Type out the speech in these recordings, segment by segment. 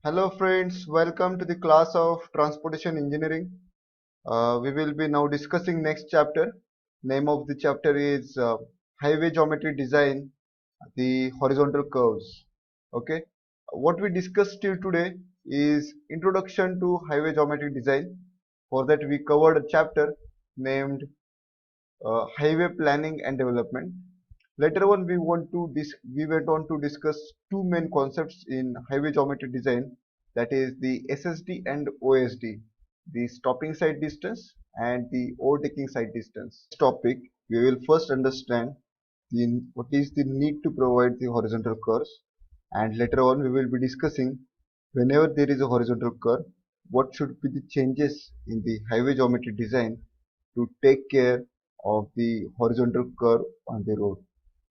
Hello friends, welcome to the class of Transportation Engineering. We will be now discussing next chapter. Name of the chapter is Highway Geometry Design, the horizontal curves. Okay. What we discussed till today is Introduction to Highway Geometry Design. For that we covered a chapter named Highway Planning and Development. Later on, we went on to discuss two main concepts in highway geometry design, that is the SSD and OSD, the stopping side distance and the overtaking side distance. This topic, we will first understand what is the need to provide the horizontal curves, and later on we will be discussing whenever there is a horizontal curve, what should be the changes in the highway geometry design to take care of the horizontal curve on the road.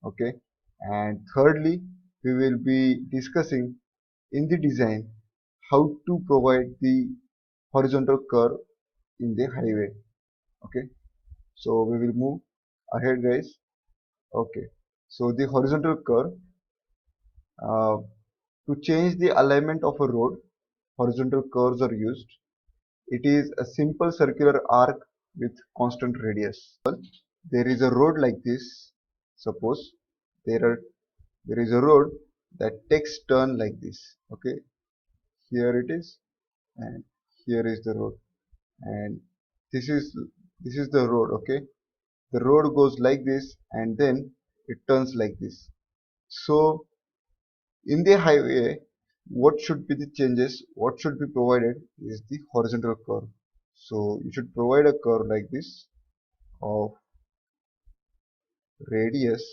Okay, and thirdly we will be discussing in the design how to provide the horizontal curve in the highway. Okay, so we will move ahead, guys. Okay, so the horizontal curve, uh, to change the alignment of a road, horizontal curves are used. It is a simple circular arc with constant radius. There is a road like this. Suppose there are there is a road that takes turn like this. Okay, here it is, and here is the road, and this is this is the road. Okay, the road goes like this, and then it turns like this. So in the highway, what should be the changes? What should be provided is the horizontal curve. So you should provide a curve like this of radius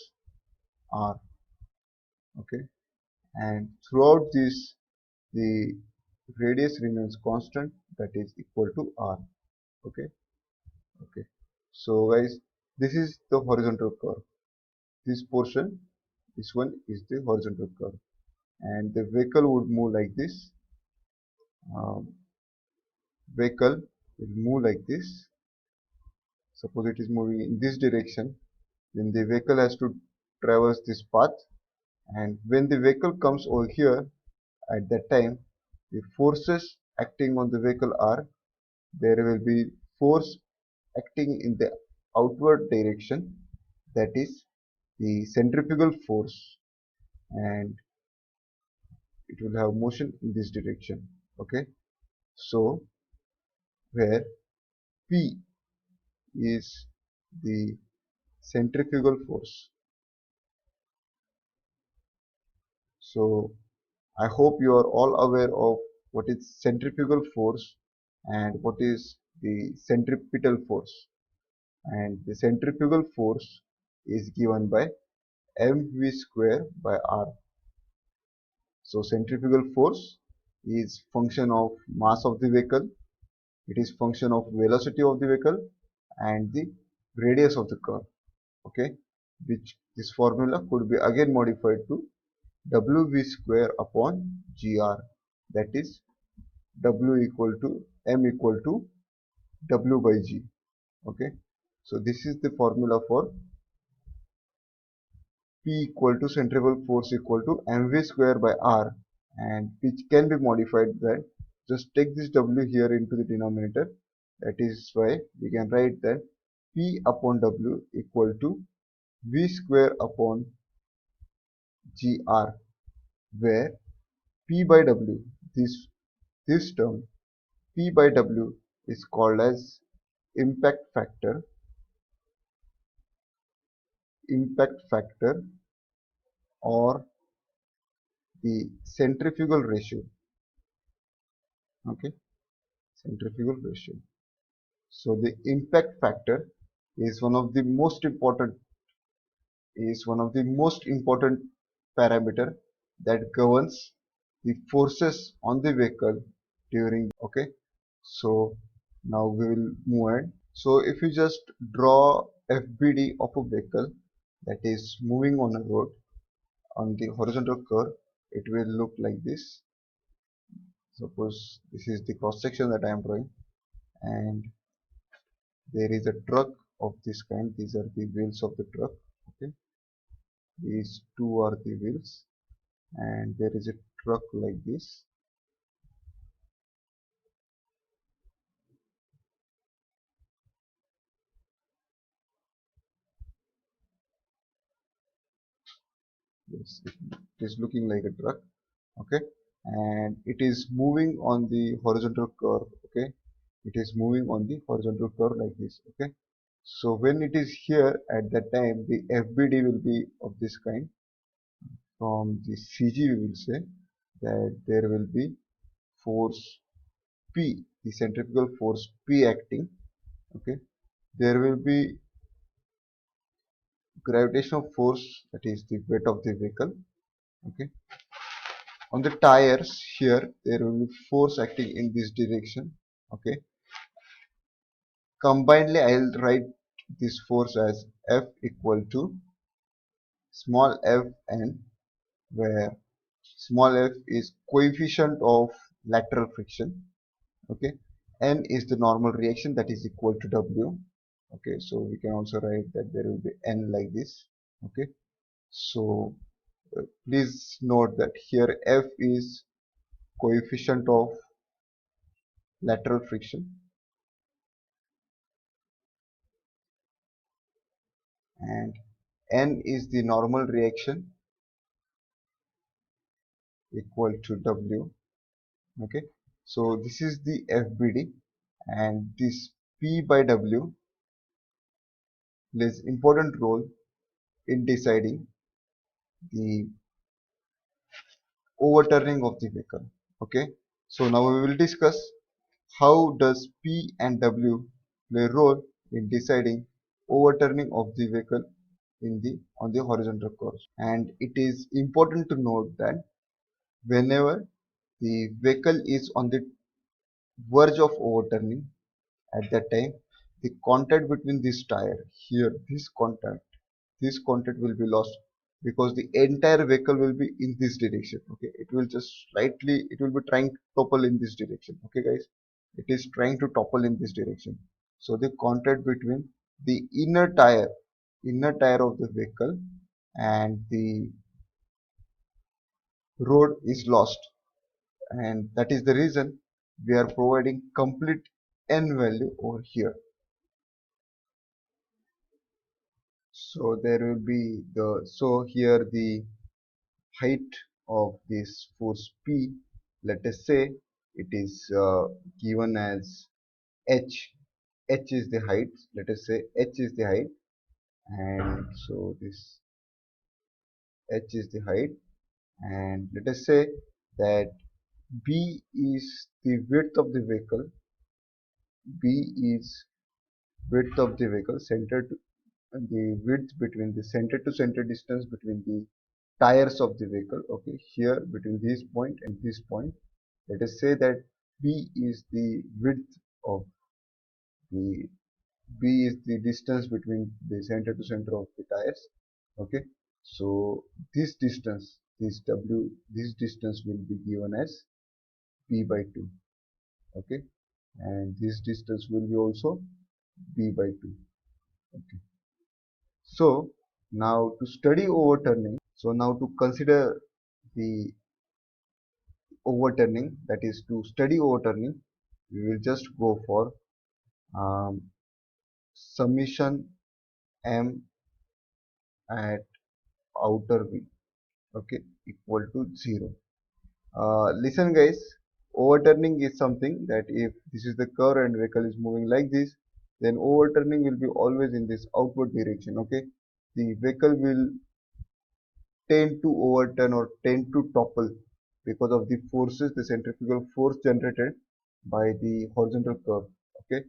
r. Okay, and throughout this the radius remains constant, that is equal to r. Okay, okay. So guys, this is the horizontal curve. This portion, this one is the horizontal curve, and the vehicle would move like this. Um, Vehicle will move like this. Suppose it is moving in this direction, then the vehicle has to traverse this path, and when the vehicle comes over here, at that time the forces acting on the vehicle are, there will be force acting in the outward direction, that is the centrifugal force, and it will have motion in this direction. Okay, so where P is the centrifugal force. So I hope you are all aware of what is centrifugal force and what is the centripetal force. And the centrifugal force is given by mv square by r. So centrifugal force is function of mass of the vehicle, it is function of velocity of the vehicle and the radius of the curve. Okay, which this formula could be again modified to wv square upon gr, that is w equal to m equal to w by g. Okay, so this is the formula for P equal to centrifugal force equal to mv square by r, and which can be modified that just take this w here into the denominator. That is why we can write that P upon w equal to v square upon gr, where P by w, this term P by w is called as impact factor, impact factor or the centrifugal ratio. Okay, centrifugal ratio. So the impact factor is one of the most important parameter that governs the forces on the vehicle during. Okay, so now we will move on. So if you just draw FBD of a vehicle that is moving on a road on the horizontal curve, it will look like this. Suppose this is the cross section that I am drawing, and there is a truck of this kind. These are the wheels of the truck. Okay, these two are the wheels, and there is a truck like this, Yes, it is looking like a truck. Okay, and it is moving on the horizontal curve. Okay, it is moving on the horizontal curve like this. Okay, so when it is here at that time, the FBD will be of this kind. From the CG, we will say that there will be force P, the centrifugal force P acting. Okay, there will be gravitational force, that is the weight of the vehicle. Okay, on the tires here, there will be force acting in this direction. Okay, combinedly, I'll write this force as F equal to small f n, where small f is coefficient of lateral friction. Okay, n is the normal reaction, that is equal to W. Okay, so we can also write that there will be n like this. Okay, so please note that here F is coefficient of lateral friction and n is the normal reaction equal to W. Okay, so this is the FBD, and this P by W plays important role in deciding the overturning of the vehicle. Okay, so now we will discuss how does P and W play a role in deciding overturning of the vehicle in the on the horizontal course. And it is important to note that whenever the vehicle is on the verge of overturning, at that time the contact between this tire here, this contact will be lost, because the entire vehicle will be in this direction. Okay, it will just slightly, it will be trying to topple in this direction. Okay guys, it is trying to topple in this direction, so the contact between the inner tire of the vehicle and the road is lost, and that is the reason we are providing complete n value over here. So there will be so here the height of this force P, let us say it is given as h. H is the height. Let us say h is the height, and so this h is the height, and let us say that B is the width of the vehicle. B is width of the vehicle, the width between the center to center distance between the tires of the vehicle. Okay, here between this point and this point, let us say that B is the width of the B is the distance between the center to center of the tires. Okay, so this distance, this distance will be given as B by 2. Okay, and this distance will be also B by 2. Okay, so now to study overturning, so now to consider the overturning, that is to study overturning, we will just go for um, summation m at outer v, okay, equal to 0. Listen guys, overturning is something that if this is the curve and vehicle is moving like this, then overturning will be always in this outward direction. Okay, the vehicle will tend to overturn or tend to topple because of the forces, the centrifugal force generated by the horizontal curve. Okay,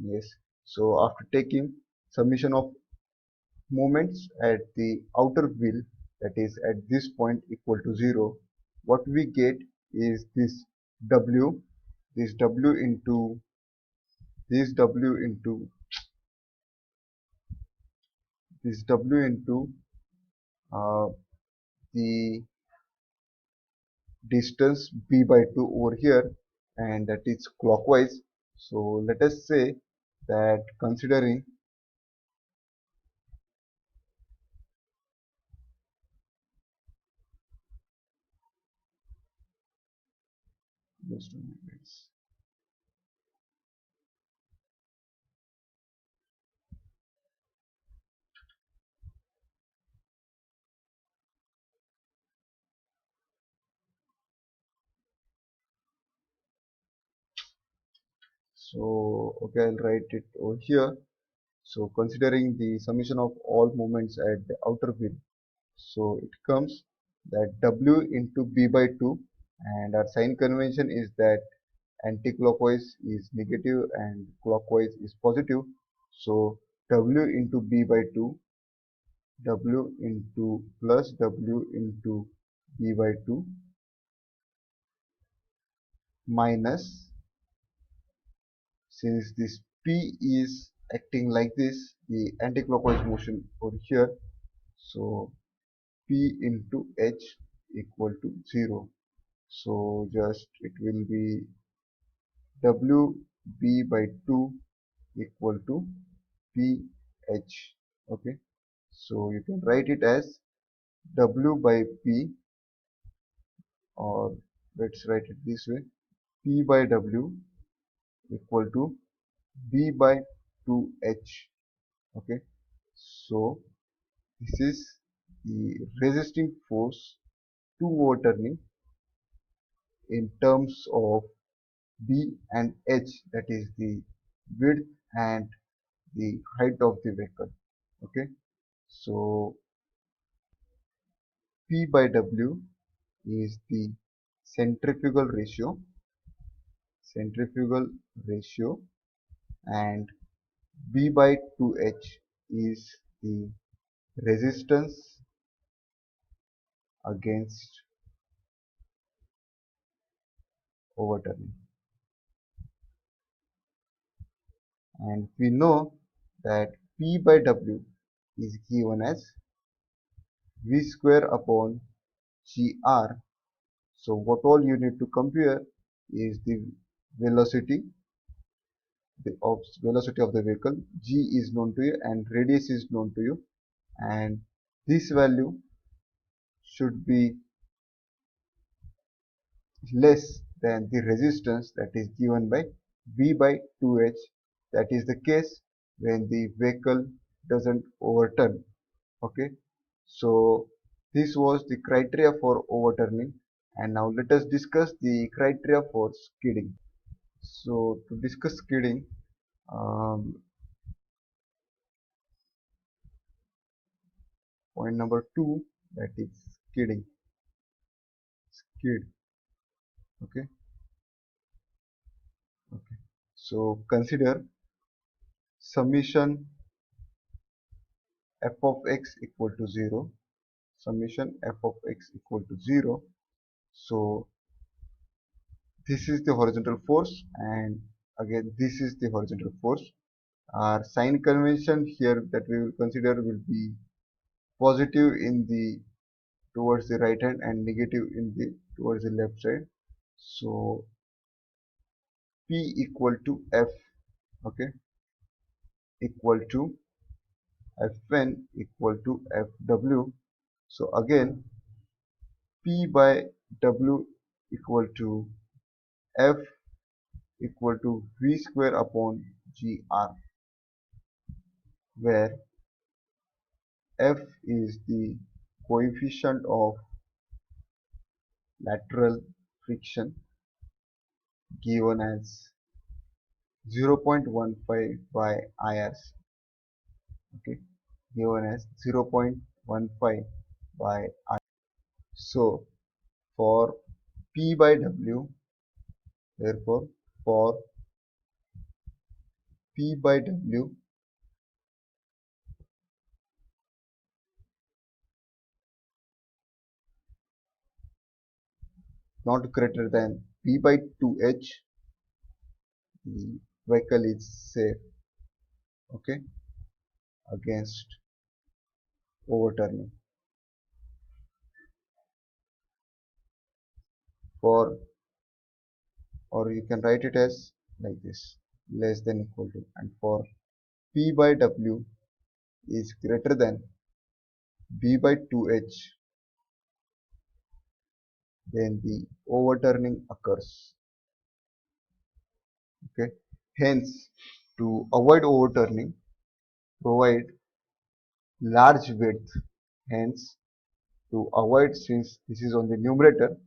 yes, so after taking summation of moments at the outer wheel, that is at this point equal to 0, what we get is w this w into this w into this w into uh, the distance b by 2 over here, and that is clockwise. So let us say that considering, just a minute, So okay, I'll write it over here. So considering the summation of all moments at the outer wheel, so it comes that W into B by 2, and our sign convention is that anti-clockwise is negative and clockwise is positive. So W into B by 2, W into plus W into B by 2 minus, since this P is acting like this, the anti-clockwise motion over here, so P into H equal to 0. So just it will be WB by 2 equal to PH. Okay, so you can write it as W by P, or let's write it this way, P by W equal to B by 2H. Okay, so this is the resisting force to overturning in terms of B and H, that is the width and the height of the vehicle. Okay, so P by W is the centrifugal ratio, centrifugal ratio, and B by 2H is the resistance against overturning. And we know that P by W is given as V square upon GR. So what all you need to compare is the velocity, velocity of the vehicle. G is known to you and radius is known to you, and this value should be less than the resistance that is given by V by 2H. That is the case when the vehicle doesn't overturn. Okay, so this was the criteria for overturning, and now let us discuss the criteria for skidding. So to discuss skidding, um, point number 2, that is skidding. Skid. Okay, okay. So consider summation f of x equal to 0, summation f of x equal to 0. So this is the horizontal force, and again this is the horizontal force. Our sign convention here that we will consider will be positive in the towards the right hand and negative in the towards the left side. So P equal to F, okay, equal to Fn equal to Fw. So again P by W equal to F equal to V square upon GR, where F is the coefficient of lateral friction given as 0.15 by IRC. Okay, given as 0.15 by I. So for P by W, therefore for P by W not greater than P by 2H, the vehicle is safe, okay, against overturning. For, or you can write it as like this, less than equal to, and for P by W is greater than B by 2H, then the overturning occurs. Okay, hence to avoid overturning, provide large width. Hence to avoid, since this is on the numerator,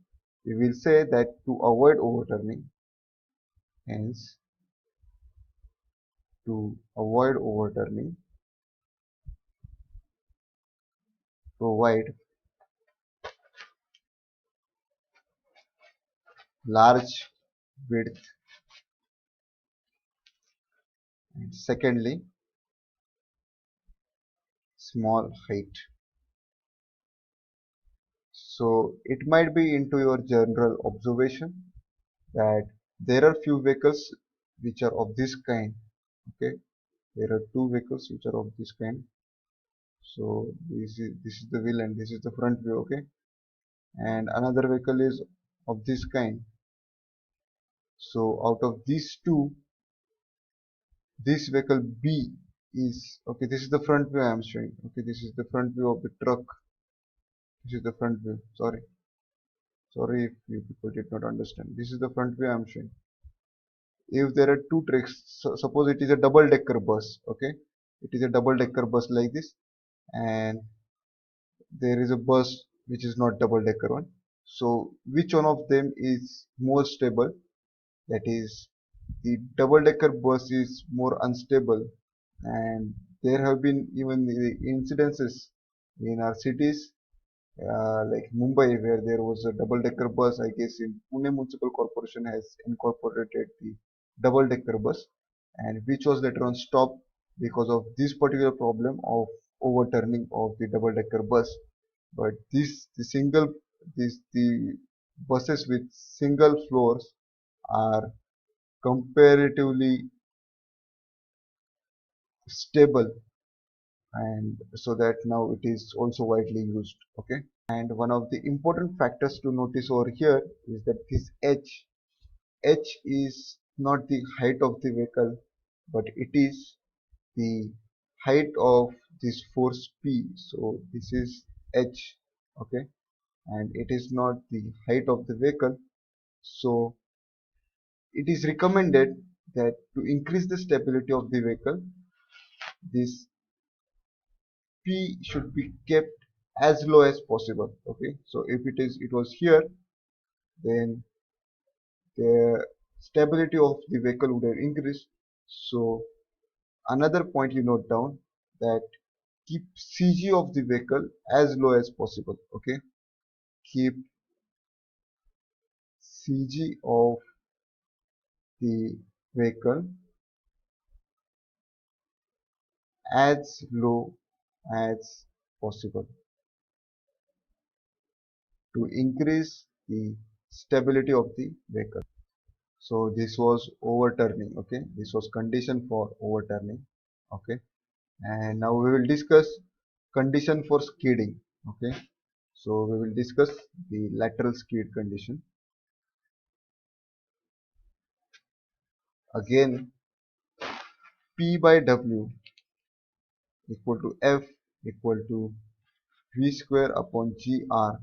we will say that to avoid overturning, hence to avoid overturning, provide large width, and secondly small height. So it might be into your general observation that there are few vehicles which are of this kind. Okay, there are two vehicles which are of this kind. So this is the wheel and this is the front view. Okay, and another vehicle is of this kind. So out of these two, this vehicle B is okay. This is the front view I am showing. Okay, this is the front view of the truck. This is the front view. Sorry if you people did not understand. This is the front view I am showing. If there are two tracks, suppose it is a double decker bus. Okay, it is a double decker bus like this, and there is a bus which is not double decker one. So which one of them is more stable? That is, the double decker bus is more unstable, and there have been even the incidences in our cities like Mumbai, where there was a double-decker bus. I guess in Pune Municipal Corporation has incorporated the double-decker bus, and which was later on stopped because of this particular problem of overturning of the double-decker bus. But the buses with single floors are comparatively stable, and so that now it is also widely used. Okay. And one of the important factors to notice over here is that this H is not the height of the vehicle, but it is the height of this force P. So this is H, okay, and it is not the height of the vehicle. So it is recommended that to increase the stability of the vehicle, this P should be kept as low as possible. Okay, so if it was here, then the stability of the vehicle would have increased. So another point you note down, that keep CG of the vehicle as low as possible. Okay, keep CG of the vehicle as low as possible to increase the stability of the vehicle. So this was overturning. Okay, this was condition for overturning. Okay, and now we will discuss condition for skidding. Okay, so we will discuss the lateral skid condition. Again, P by W equal to F equal to V square upon GR.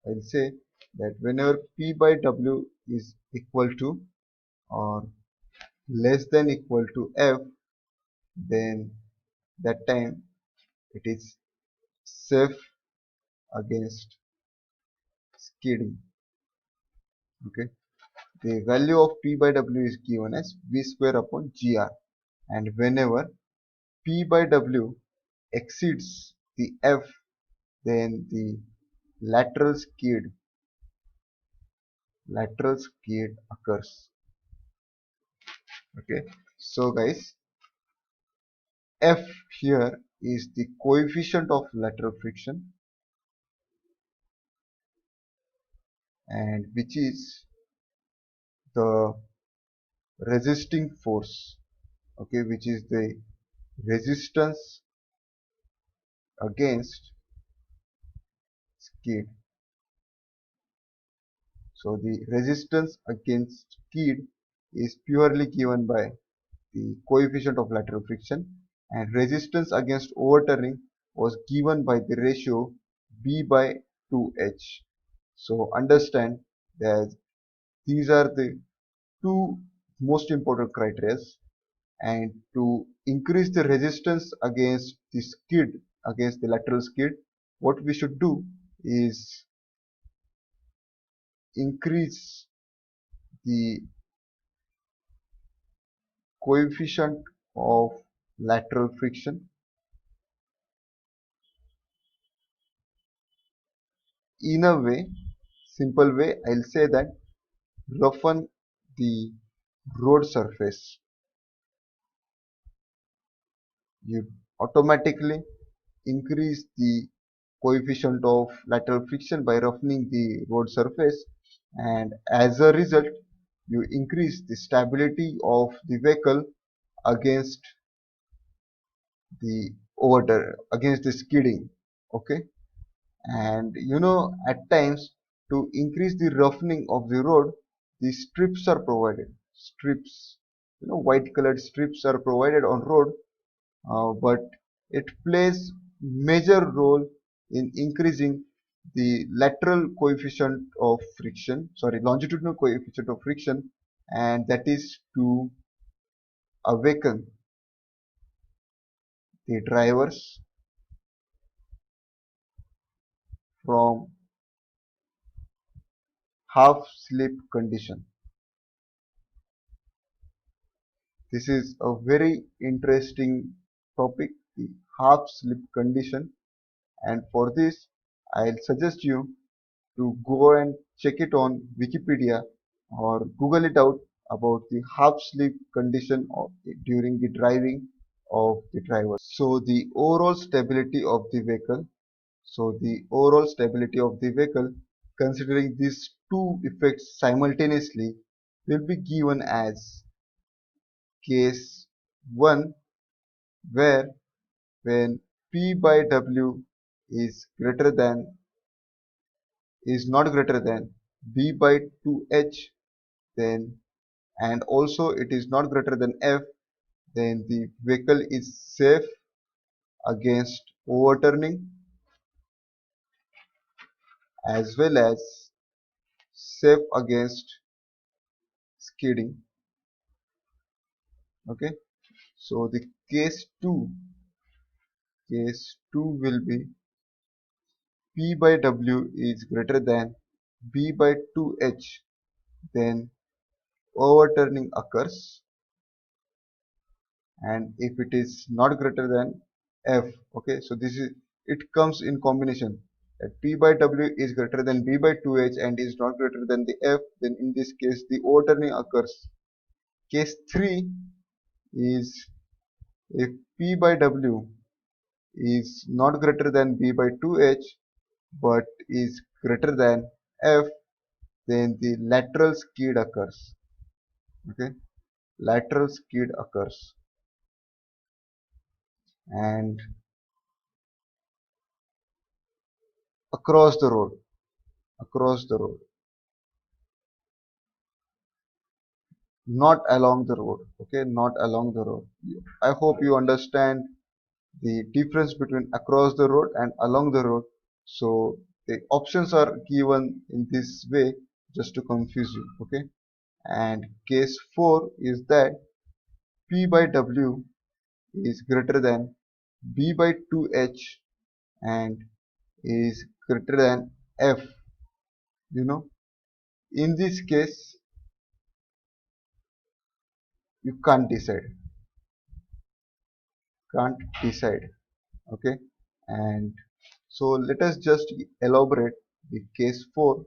I'll say that whenever P by W is equal to or less than equal to F, then that time it is safe against skidding. Okay, the value of P by W is given as V square upon GR, and whenever P by W exceeds the F, then the lateral skid occurs. Okay, so guys, F here is the coefficient of lateral friction, and which is the resisting force. Okay, which is the resistance against skid. So the resistance against skid is purely given by the coefficient of lateral friction, and resistance against overturning was given by the ratio B by 2H. So understand that these are the two most important criteria, and to increase the resistance against the skid, against the lateral skid, what we should do is increase the coefficient of lateral friction. In a way, simple way, I'll say that roughen the road surface. You automatically increase the coefficient of lateral friction by roughening the road surface, and as a result you increase the stability of the vehicle against the against the skidding. Okay, and at times, to increase the roughening of the road, the strips are provided. Strips, white colored strips are provided on road, but it plays major role in increasing the lateral coefficient of friction, sorry, longitudinal coefficient of friction, and that is to awaken the drivers from half sleep condition. This is a very interesting topic, the half sleep condition, and for this I'll suggest you to go and check it on Wikipedia or Google it out about the half sleep condition during the driving of the driver. So the overall stability of the vehicle. So the overall stability of the vehicle, considering these two effects simultaneously, will be given as case 1, where when P by W is greater than is not greater than B by 2H, then and also it is not greater than F, then the vehicle is safe against overturning as well as safe against skidding. Okay, so the case 2 will be P by W is greater than B by 2H, then overturning occurs, and if it is not greater than F, okay, so this is, it comes in combination, that P by W is greater than B by 2H and is not greater than the F, then in this case the overturning occurs. Case 3 is if P by W is not greater than B by 2H but is greater than F, then the lateral skid occurs. Okay, lateral skid occurs, and across the road, across the road, not along the road. Okay, not along the road. I hope you understand the difference between across the road and along the road. So the options are given in this way just to confuse you. Okay, and case 4 is that P by W is greater than B by 2H and is greater than F. In this case you can't decide. Okay, and so let us just elaborate the case 4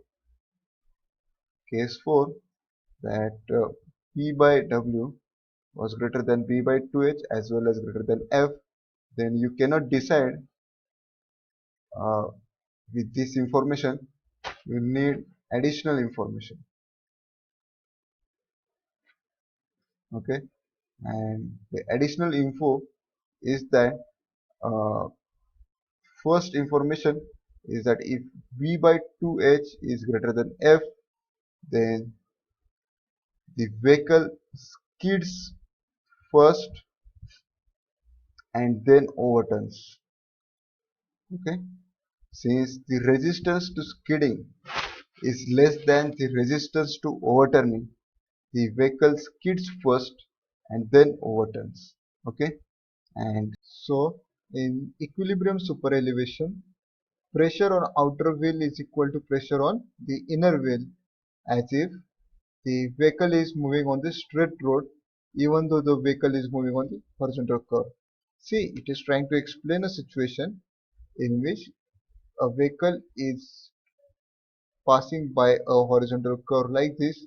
that P by W was greater than B by 2H as well as greater than F. Then you cannot decide uh, with this information. You need additional information. Okay, and the additional info is that uh, first information is that if V by 2H is greater than F, then the vehicle skids first and then overturns. Okay, since the resistance to skidding is less than the resistance to overturning, the vehicle skids first and then overturns. Okay, and so in equilibrium super elevation, pressure on outer wheel is equal to pressure on the inner wheel, as if the vehicle is moving on the straight road even though the vehicle is moving on the horizontal curve. See, it is trying to explain a situation in which a vehicle is passing by a horizontal curve like this,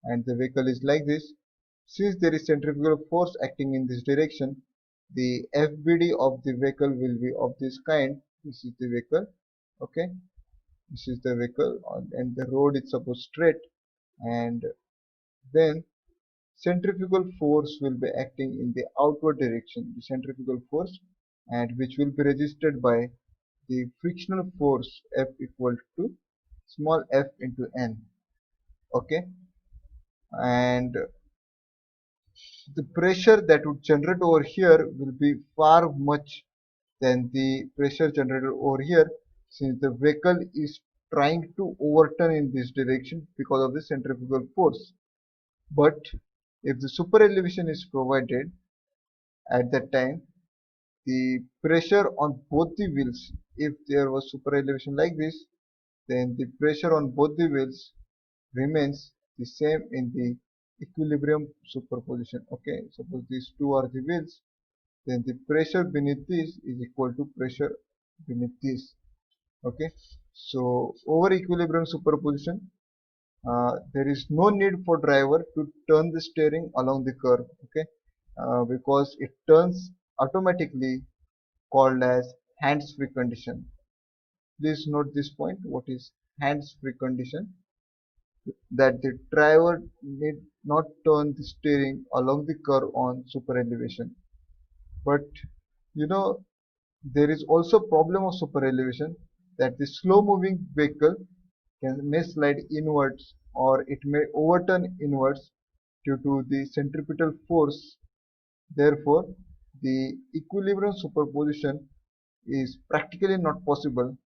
and the vehicle is like this. Since there is centrifugal force acting in this direction, the FBD of the vehicle will be of this kind. This is the vehicle, okay, this is the vehicle, and the road is supposed straight, and then centrifugal force will be acting in the outward direction, the centrifugal force, and which will be resisted by the frictional force F equal to small f into n, okay, and the pressure that would generate over here will be far much than the pressure generated over here, since the vehicle is trying to overturn in this direction because of the centrifugal force. But if the super elevation is provided at that time, the pressure on both the wheels, if there was super elevation like this, then the pressure on both the wheels remains the same in the equilibrium superposition. Okay, suppose these two are the wheels, then the pressure beneath this is equal to pressure beneath this. Okay, so over equilibrium superposition, there is no need for driver to turn the steering along the curve, okay, because it turns automatically, called as hands-free condition. Please note this point. What is hands-free condition? That the driver need not turn the steering along the curve on super elevation. But you know, there is also problem of super elevation, that the slow moving vehicle may slide inwards, or it may overturn inwards due to the centripetal force. Therefore, the equilibrium superposition is practically not possible.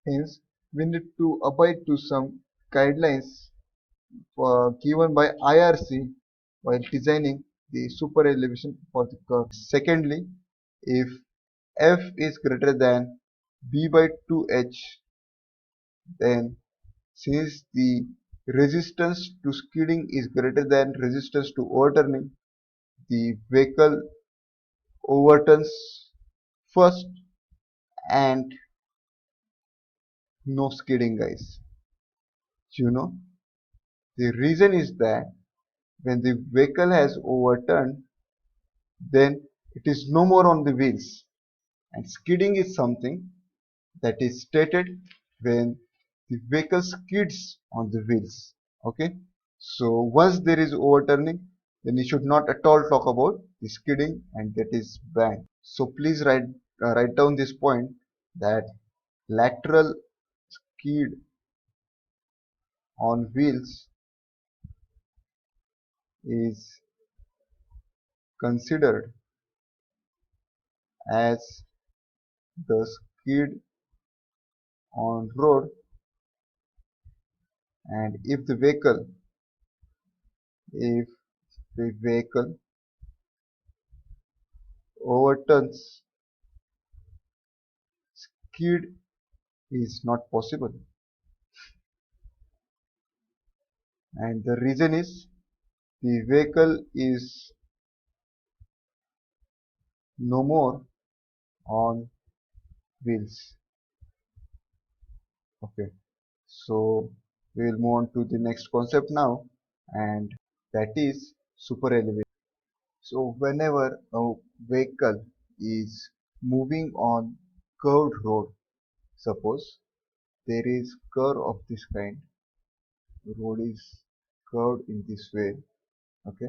Hence, we need to abide to some guidelines given by IRC while designing the super elevation for the curve. Secondly, if F is greater than B by 2H, then since the resistance to skidding is greater than resistance to overturning, the vehicle overturns first and no skidding, guys. You know, the reason is that when the vehicle has overturned, then it is no more on the wheels, and skidding is something that is stated when the vehicle skids on the wheels. Okay, so once there is overturning, then you should not at all talk about the skidding, and that is banned. So please write down this point, that lateral skid on wheels is considered as the skid on road, and if the vehicle overturns, skid is not possible, and the reason is the vehicle is no more on wheels. Okay, so we will move on to the next concept now, and that is super elevation. So whenever a vehicle is moving on curved road, suppose there is curve of this kind, road is curved in this way, okay,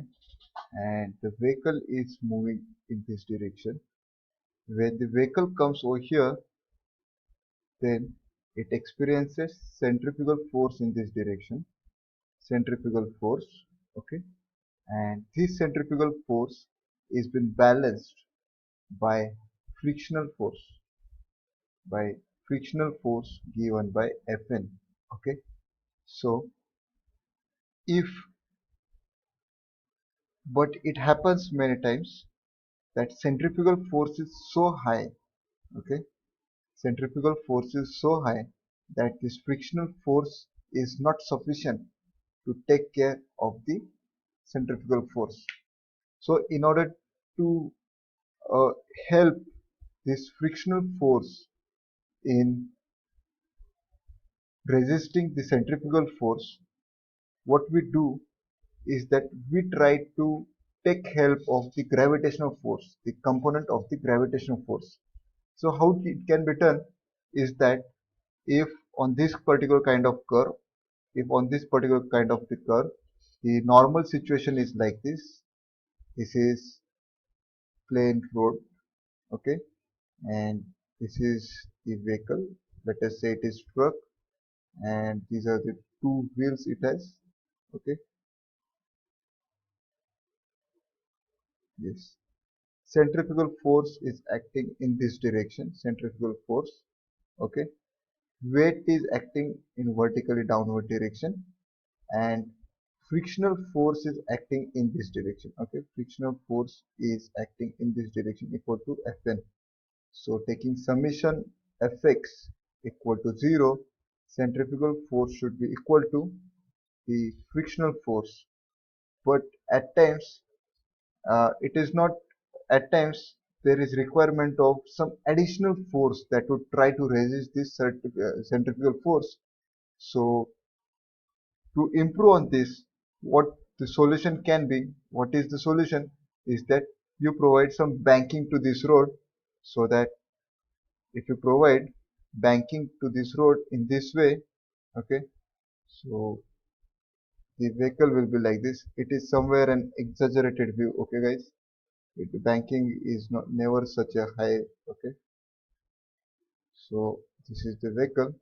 and the vehicle is moving in this direction. When the vehicle comes over here, then it experiences centrifugal force in this direction, centrifugal force, okay, and this centrifugal force is been balanced by frictional force, by frictional force given by Fn. Okay, so if, but it happens many times that centrifugal force is so high, okay, centrifugal force is so high that this frictional force is not sufficient to take care of the centrifugal force. So in order to uh, help this frictional force in resisting the centrifugal force, what we do is that we try to take help of the gravitational force, the component of the gravitational force. So how it can be done is that if on this particular kind of curve, if on this particular kind of the curve, the normal situation is like this. This is plain road, okay, and this is the vehicle. Let us say it is truck, and these are the two wheels it has, okay. Yes, centrifugal force is acting in this direction, centrifugal force, okay. Weight is acting in vertically downward direction, and frictional force is acting in this direction, okay. Frictional force is acting in this direction equal to Fn. So taking summation Fx equal to 0, centrifugal force should be equal to the frictional force. But at times it is not. At times there is requirement of some additional force that would try to resist this centrifugal force. So to improve on this, what the solution can be, what is the solution is that you provide some banking to this road, so that if you provide banking to this road in this way, okay, so the vehicle will be like this. It is somewhere an exaggerated view, okay guys. Banking is not never such a high, okay. So this is the vehicle,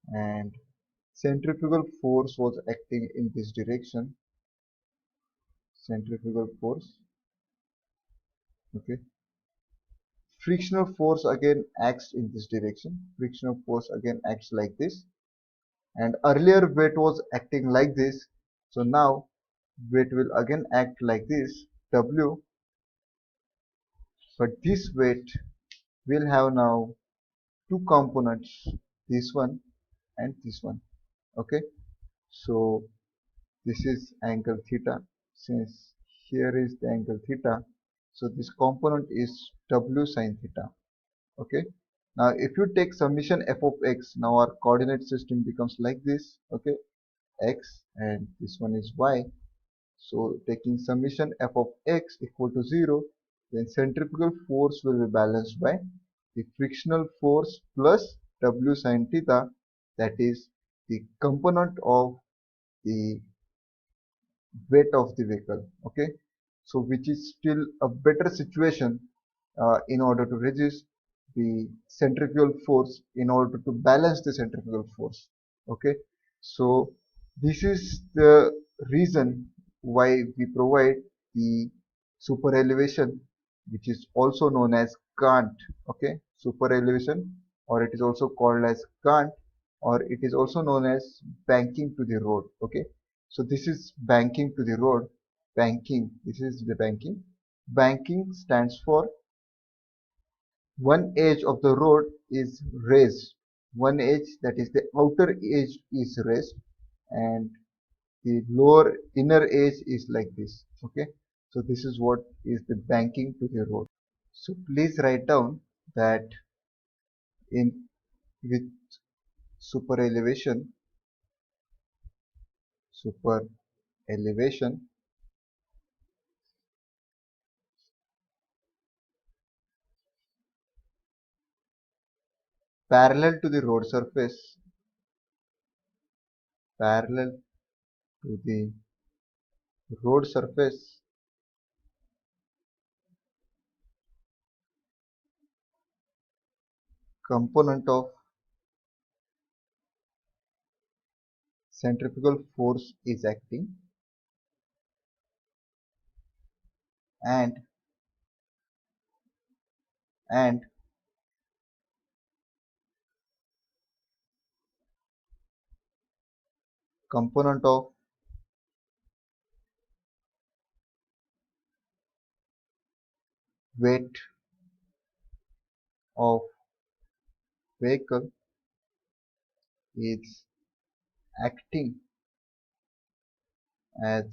and centrifugal force was acting in this direction. Centrifugal force, okay. Frictional force again acts in this direction. Frictional force again acts like this, and earlier weight was acting like this. So now weight will again act like this, W, but this weight will have now two components, this one and this one, okay. So this is angle theta. Since here is the angle theta, so this component is W sine theta, okay. Now if you take summation f of x, now our coordinate system becomes like this, okay, x, and this one is y. So taking summation f of x equal to 0, then centrifugal force will be balanced by the frictional force plus W sine theta, that is the component of the weight of the vehicle, okay. So which is still a better situation in order to resist the centrifugal force, in order to balance the centrifugal force, okay. So this is the reason why we provide the super elevation, which is also known as cant, okay. Super elevation, or it is also called as cant, or it is also known as banking to the road, okay. So this is banking to the road. Banking, this is the banking. Banking stands for one edge of the road is raised. One edge, that is the outer edge, is raised, and the lower inner edge is like this. Okay. So this is what is the banking to the road. So please write down that in with super elevation, super elevation, parallel to the road surface, parallel to the road surface, component of centrifugal force is acting, and and component of weight of vehicle is acting as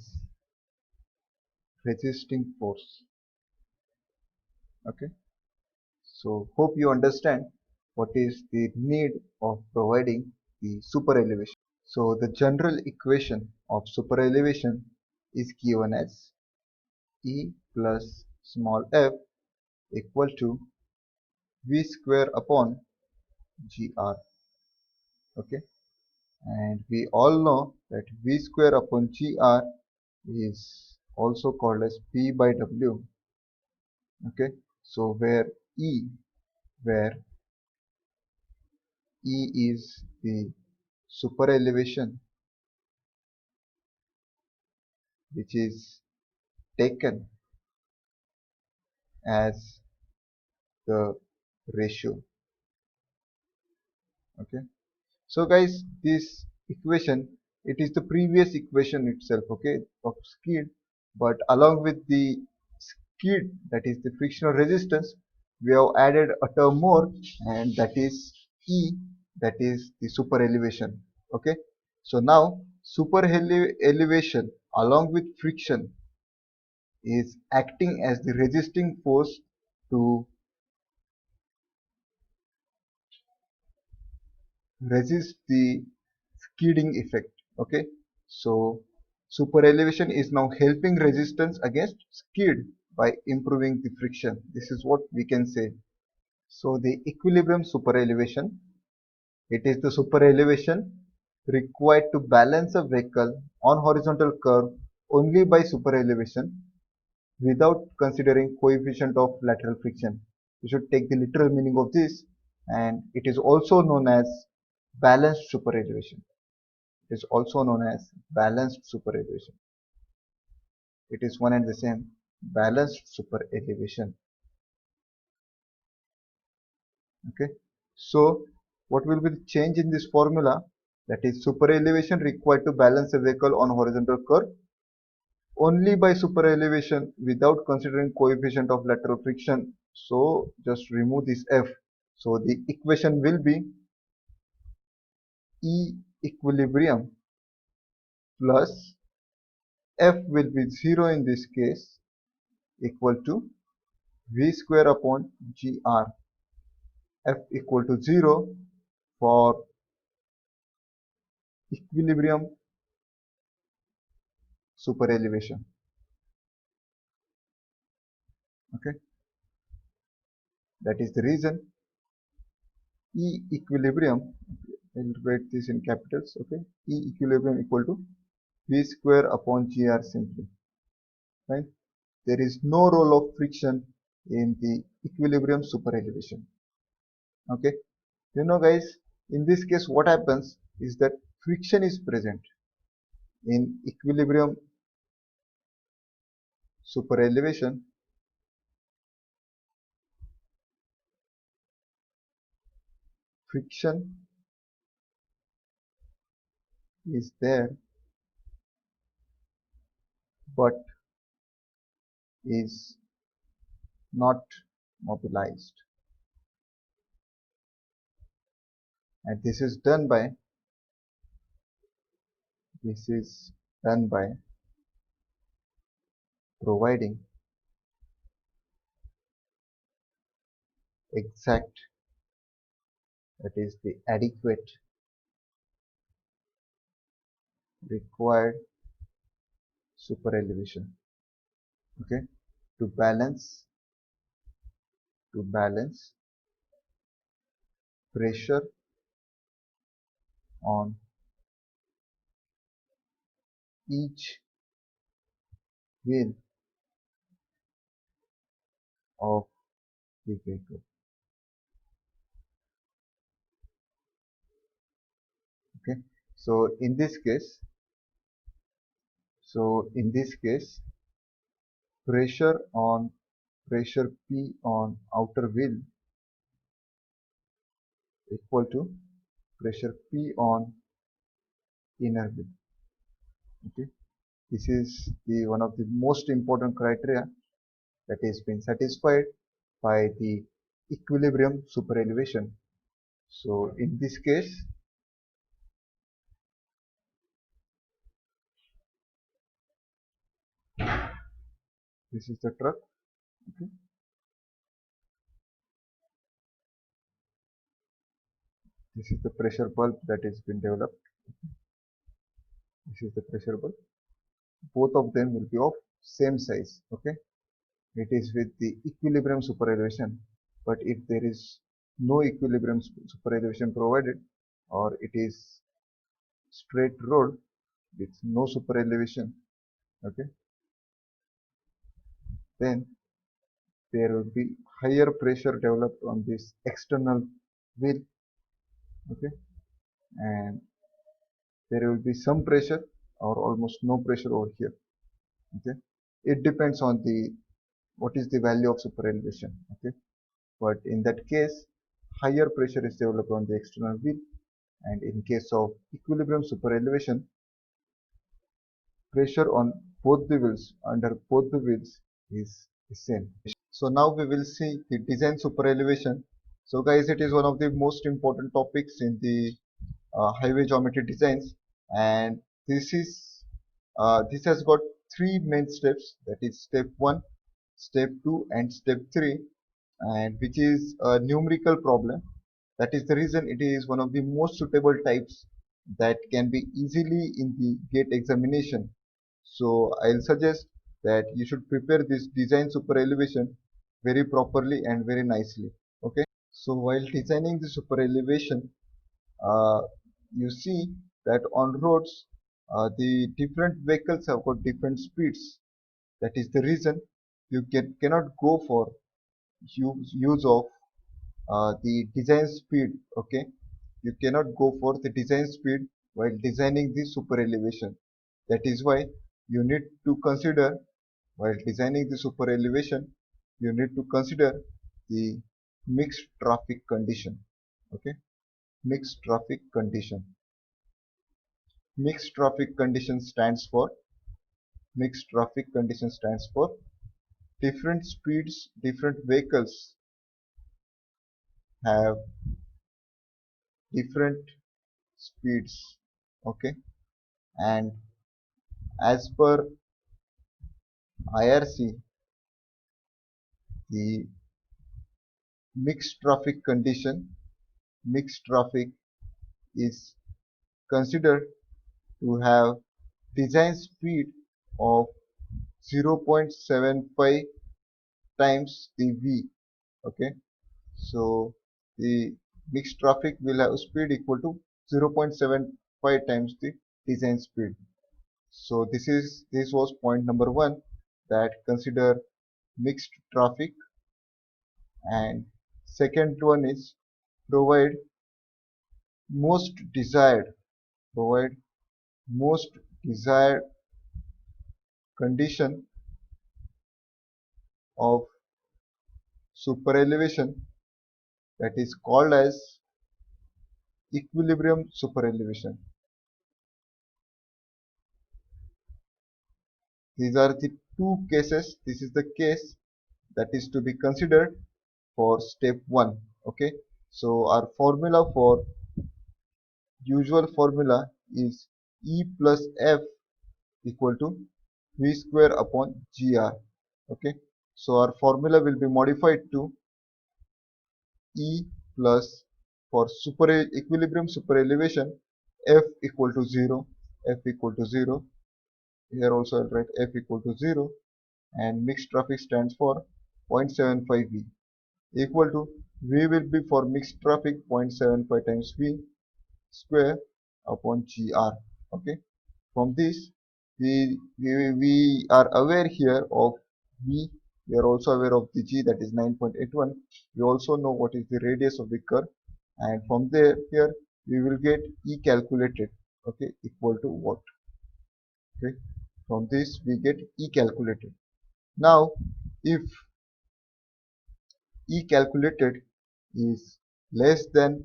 resisting force. Okay, so hope you understand what is the need of providing the super elevation. So the general equation of super elevation is given as E plus small f equal to V square upon GR. Okay, and we all know that V square upon GR is also called as P by W. Okay, so where E is the super elevation which is taken as the ratio. Okay, so guys, this equation, it is the previous equation itself, okay, of skid, but along with the skid, that is the frictional resistance, we have added a term more, and that is E, that is the super elevation. Okay, so now super elevation along with friction is acting as the resisting force to resist the skidding effect. Okay, so super elevation is now helping resistance against skid by improving the friction. This is what we can say. So the equilibrium super elevation, it is the super elevation required to balance a vehicle on horizontal curve only by super elevation without considering coefficient of lateral friction. You should take the literal meaning of this, and it is also known as balanced super elevation. It is also known as balanced super elevation. It is one and the same, balanced super elevation. Okay, so what will be the change in this formula? That is super elevation required to balance a vehicle on horizontal curve only by super elevation without considering coefficient of lateral friction. So just remove this F. So the equation will be E equilibrium plus F will be 0 in this case equal to V square upon GR. F equal to 0 for equilibrium super elevation. Okay, that is the reason E equilibrium, I'll write this in capitals. Okay, E equilibrium equal to V square upon GR simply. Right, there is no role of friction in the equilibrium super elevation. Okay, you know guys, in this case what happens is that friction is present in equilibrium super elevation. Friction is there but is not mobilized, and this is done by providing exact, that is the adequate required super elevation. Okay, to balance pressure on each wheel of the vehicle. Okay, so in this case, pressure on pressure P on outer wheel equal to pressure P on inner wheel. Okay, this is the one of the most important criteria that is been satisfied by the equilibrium super elevation. So in this case, This is the truck. Okay. This is the pressure bulb that has been developed. This is the pressure bulb. Both of them will be of same size. Okay. It is with the equilibrium super elevation. But if there is no equilibrium super elevation provided, or it is straight road with no super elevation, okay, then there will be higher pressure developed on this external wheel, okay, and there will be some pressure or almost no pressure over here, okay. It depends on the what is the value of super elevation, okay. But in that case, higher pressure is developed on the external wheel, and in case of equilibrium super elevation, pressure on both the wheels under both the wheels is the same. So now we will see the design super elevation. So guys, it is one of the most important topics in the highway geometry designs, and this has got three main steps, that is step 1, step 2 and step 3, and which is a numerical problem. That is the reason it is one of the most suitable types that can be easily in the GATE examination. So I'll suggest that you should prepare this design super elevation very properly and very nicely. Okay. So while designing the super elevation, uh, you see that on roads, the different vehicles have got different speeds. That is the reason you cannot go for use of the design speed. Okay, you cannot go for the design speed while designing the super elevation. That is why you need to consider, while designing the super elevation, you need to consider the mixed traffic condition. Okay, mixed traffic condition. Mixed traffic condition stands for mixed traffic condition stands for different speeds, different vehicles have different speeds. Okay, and as per IRC, the mixed traffic is considered to have design speed of 0.75 times the V. Okay, so the mixed traffic will have speed equal to 0.75 times the design speed. So this was point number 1, that consider mixed traffic, and second one is provide most desired provide most desired condition of super elevation, that is called as equilibrium super elevation. These are the two cases. This is the case that is to be considered for step 1. Okay, so our formula for usual formula is E plus F equal to V square upon GR. Okay, so our formula will be modified to E plus, for equilibrium super elevation, F equal to 0, F equal to 0. Here also I'll write F equal to 0, and mixed traffic stands for 0.75 V, equal to V will be for mixed traffic 0.75 times V square upon GR. Okay, from this we are aware here of V. We are also aware of the G, that is 9.81. We also know what is the radius of the curve, and from there here we will get E calculated. Okay, equal to what? Okay, from this we get E calculated. Now if E calculated is less than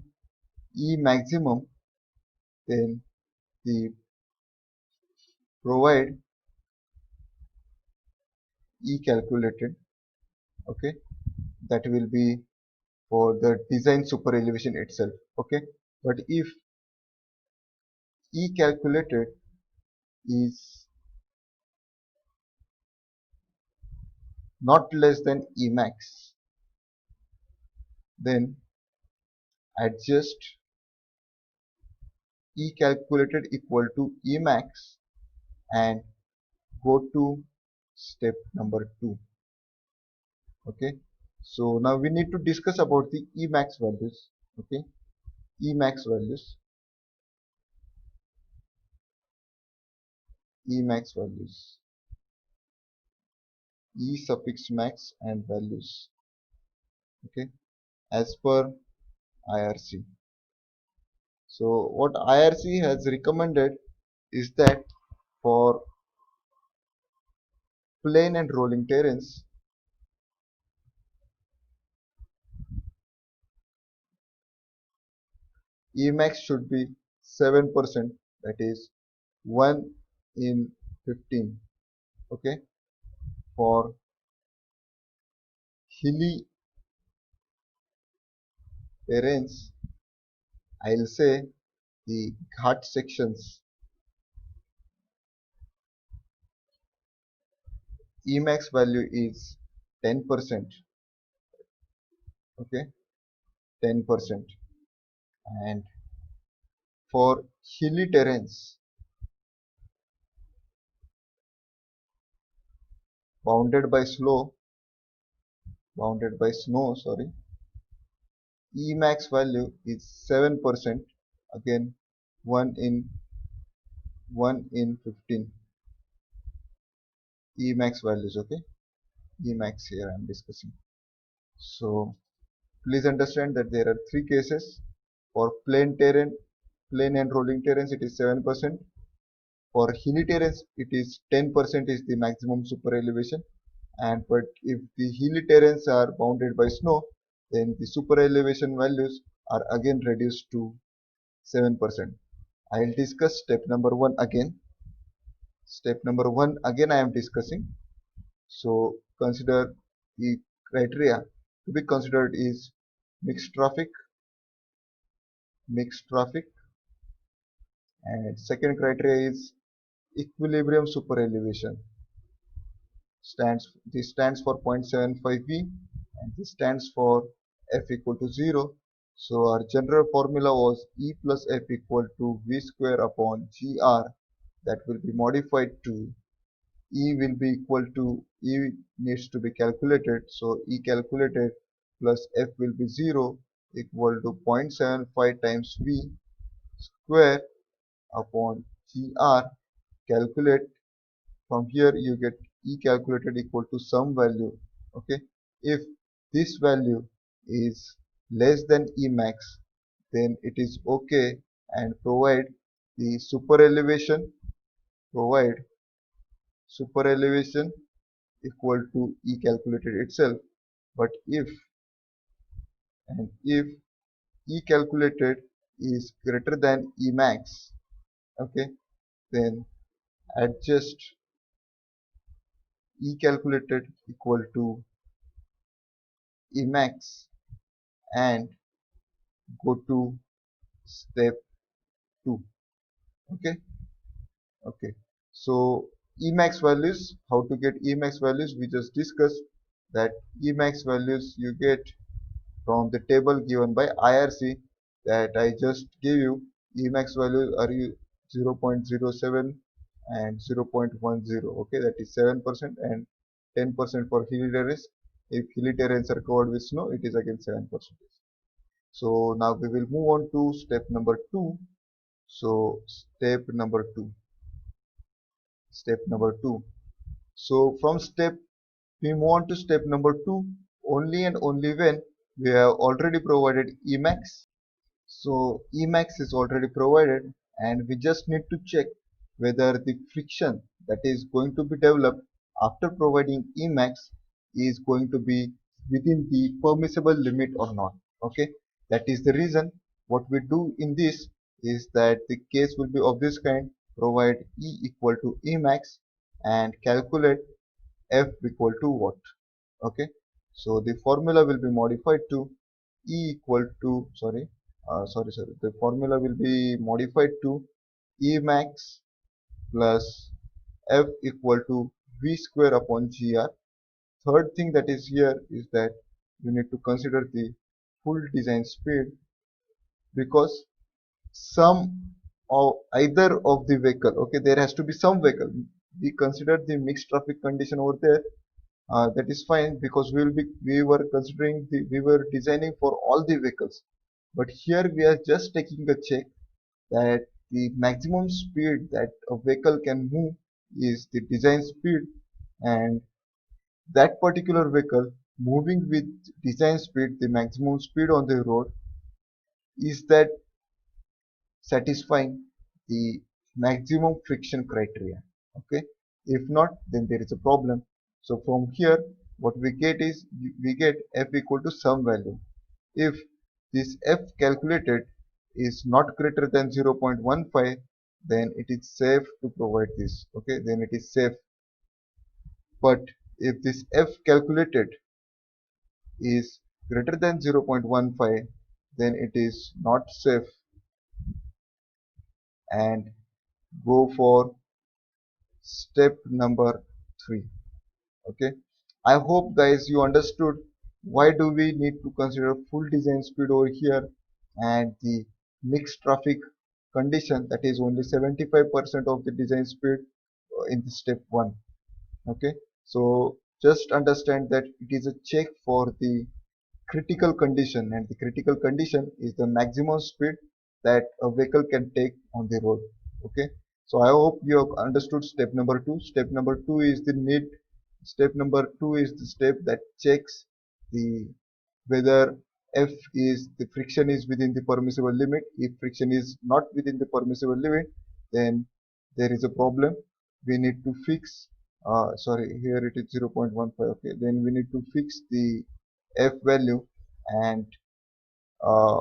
E maximum, then the provide E calculated. Okay, that will be for the design super elevation itself. Okay, but if E calculated is not less than Emax, then adjust E calculated equal to Emax and go to step number 2. Okay, so now we need to discuss about the Emax values. Okay, Emax values, Emax values, E suffix max and values. Okay, as per IRC. So what IRC has recommended is that for plain and rolling terrains, Emax should be 7%, that is 1 in 15. Okay, for hilly terrains, I'll say the Ghat sections, Emax value is 10%. Okay, 10%. And for hilly terrains bounded by snow, sorry, Emax value is 7%. Again, 1 in 15 Emax values. Okay, Emax here I am discussing. So please understand that there are three cases. For plain terrain, plain and rolling terrains, it is 7%. For hilly terrains, it is 10% is the maximum super elevation. And but if the hilly terrains are bounded by snow, then the super elevation values are again reduced to 7%. I will discuss step number 1 again. Step number 1 again I am discussing. So consider the criteria to be considered is mixed traffic, and second criteria is equilibrium super elevation. This stands for 0.75V and this stands for F equal to 0. So our general formula was E plus F equal to V square upon GR, that will be modified to E will be equal to E needs to be calculated, so E calculated plus F will be 0 equal to 0.75 times V square upon GR. Calculate from here, you get E calculated equal to some value. Okay, if this value is less than Emax, then it is okay, and provide super elevation equal to E calculated itself. But if E calculated is greater than Emax, okay, then adjust E calculated equal to Emax and go to step 2. Okay, okay. So Emax values, how to get Emax values, we just discussed that Emax values you get from the table given by IRC that I just gave you. Emax values are 0.07 and 0.10. Okay, that is 7% and 10% for hilly terrains. If hilly terrains are covered with snow, it is again 7%. So now we will move on to step number 2. So step number 2. So from step we move on to step number 2 only and only when we have already provided Emax. So Emax is already provided and we just need to check whether the friction that is going to be developed after providing Emax is going to be within the permissible limit or not. Okay, that is the reason what we do in this is that the case will be of this kind. Provide E equal to Emax and calculate F equal to what. Okay, so the formula will be modified to E equal to the formula will be modified to Emax plus F equal to V square upon GR. third thing that is here is that you need to consider the full design speed, because some or either of the vehicle, okay, there has to be some vehicle. We consider the mixed traffic condition over there, that is fine, because we were considering we were designing for all the vehicles. But here we are just taking a check that the maximum speed that a vehicle can move is the design speed, and that particular vehicle moving with design speed, the maximum speed on the road, is that satisfying the maximum friction criteria? Okay, if not, then there is a problem. So from here what we get is we get f equal to some value. If this f calculated is not greater than 0.15, then it is safe to provide this. Okay, then it is safe. But if this f calculated is greater than 0.15, then it is not safe, and go for step number 3. Okay, I hope guys you understood why do we need to consider full design speed over here, and the mixed traffic condition, that is only 75% of the design speed in the step 1. Okay, so just understand that it is a check for the critical condition, and the critical condition is the maximum speed that a vehicle can take on the road. Okay, so I hope you have understood step number 2. Step number 2 is the need. Step number 2 is the step that checks the whether f is the friction is within the permissible limit. If friction is not within the permissible limit, then there is a problem. We need to fix, sorry, here it is 0.15. Okay, then we need to fix the f value, and uh,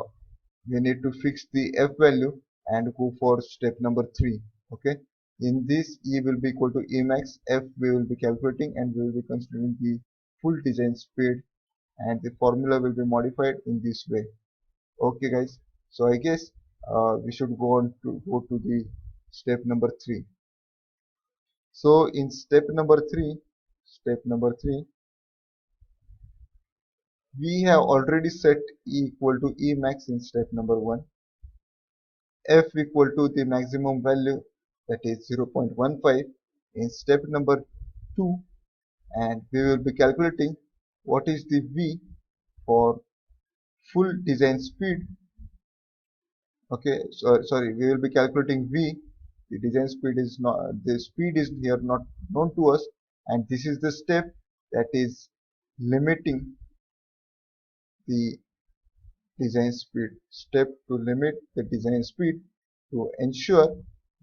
we need to fix the f value and go for step number 3. Okay, in this E will be equal to Emax, f we will be calculating, and we will be considering the full design speed, and the formula will be modified in this way. Okay guys, so I guess we should go to the step number 3. So in step number 3 we have already set E equal to Emax in step number 1, f equal to the maximum value, that is 0.15 in step number 2, and we will be calculating what is the V for full design speed. Okay, so sorry, we will be calculating V. The design speed is not, the speed is here not known to us, and this is the step that is limiting the design speed. Step to limit the design speed to ensure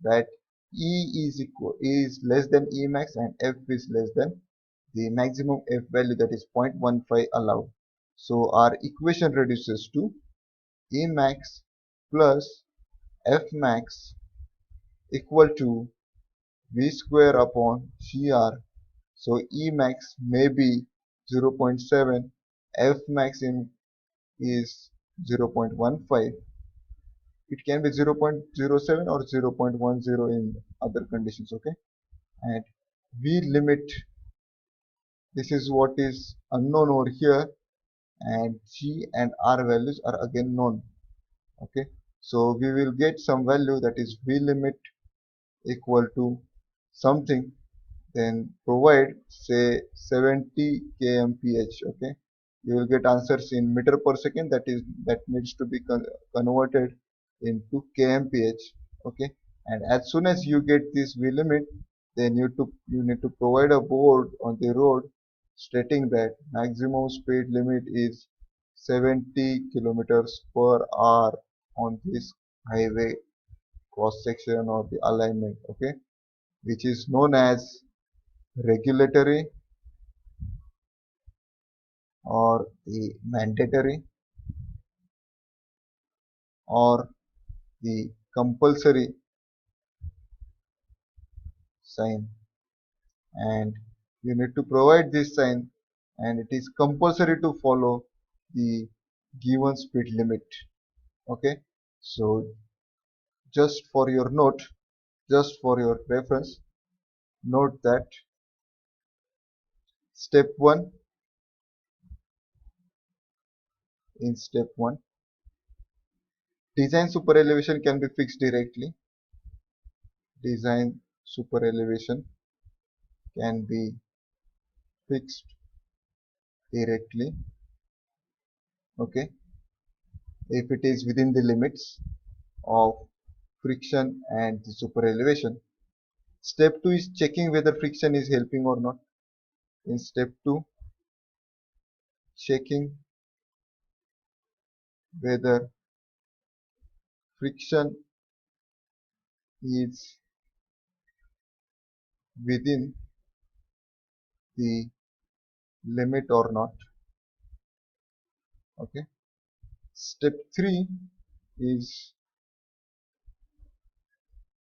that is less than Emax and f is less than the maximum f value, that is 0.15 allowed. So our equation reduces to Emax plus fmax equal to v square upon gr. So Emax may be 0.7, fmax is 0.15. It can be 0.07 or 0.10 in other conditions. Okay, and v limit, this is what is unknown over here, and g and r values are again known. Okay, so we will get some value, that is v limit equal to something, then provide say 70 kmph. Okay, you will get answers in meter per second, that needs to be converted into kmph. Okay, and as soon as you get this v limit, then you need to provide a board on the road stating that maximum speed limit is 70 kilometers per hour on this highway cross section or the alignment. Okay, which is known as regulatory or the mandatory or the compulsory sign, and you need to provide this sign, and it is compulsory to follow the given speed limit. Okay, so just for your note, just for your reference, note that Step 1. In step 1, design super elevation can be fixed directly. Design super elevation can be fixed directly, okay, if it is within the limits of friction and the super elevation. Step 2 is checking whether friction is helping or not. In step 2, checking whether friction is within the limit or not. Okay. Step 3 is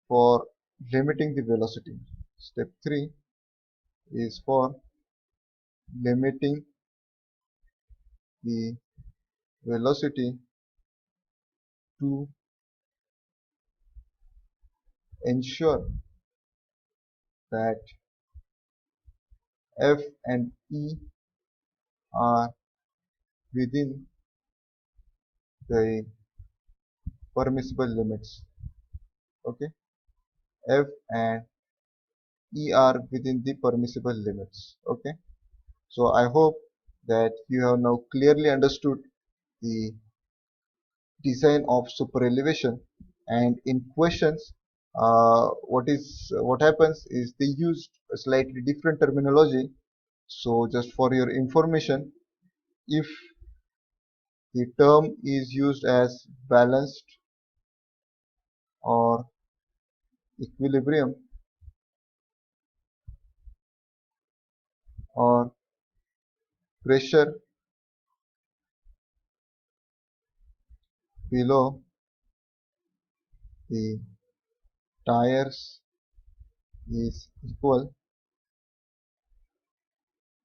for limiting the velocity. Step 3 is for limiting the velocity to ensure that F and E are within the permissible limits. Okay, F and E are within the permissible limits. Okay, so I hope that you have now clearly understood the design of super elevation, and in questions what happens is they use a slightly different terminology. So just for your information, if the term is used as balanced or equilibrium or pressure below the tires is equal,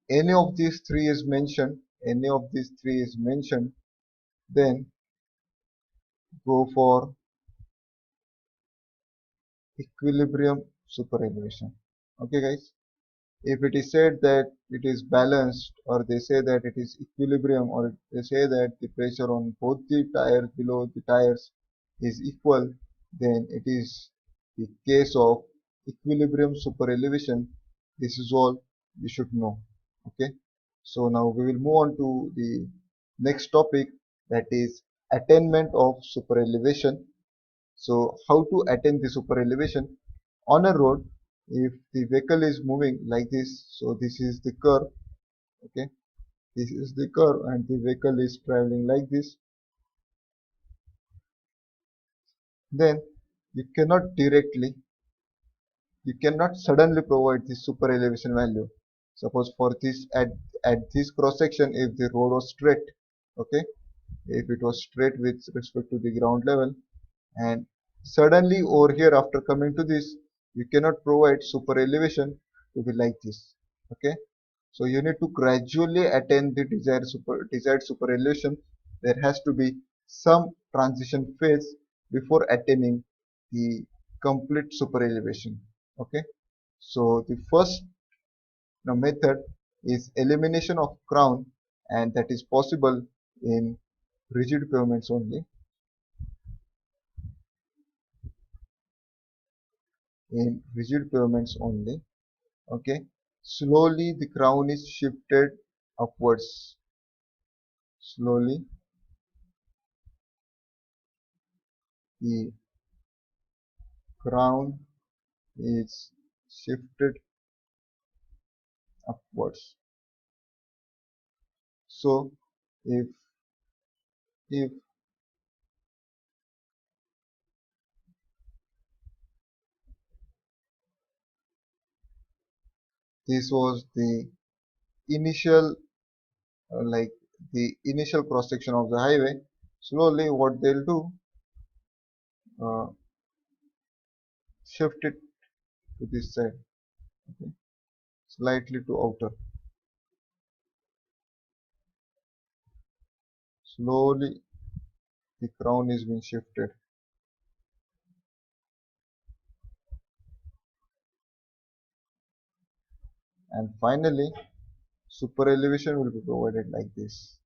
any of these three is mentioned, then go for equilibrium super elevation. Okay guys, if it is said that it is balanced, or they say that it is equilibrium, or they say that the pressure on both the tires below the tires is equal, then it is the case of equilibrium super elevation. This is all you should know. Okay, so now we will move on to the next topic, that is attainment of super elevation. So how to attain the super elevation on a road? If the vehicle is moving like this, so this is the curve. Okay, this is the curve and the vehicle is traveling like this, then you cannot directly, you cannot suddenly provide the super elevation value. Suppose for this, at this cross section, if the road was straight, okay, if it was straight with respect to the ground level, and suddenly over here after coming to this, you cannot provide super elevation to be like this. Okay, so you need to gradually attain the desired super elevation. There has to be some transition phase before attaining the complete super elevation. Okay, so the first method is elimination of crown, and that is possible in rigid pavements only. In rigid pavements only. Okay, slowly the crown is shifted upwards. Slowly the crown is shifted upwards. So if if this was the initial like the initial cross section of the highway, slowly what they'll do, uh, shift it to this side. Okay, slightly to outer. Slowly the crown is being shifted, and finally super elevation will be provided like this,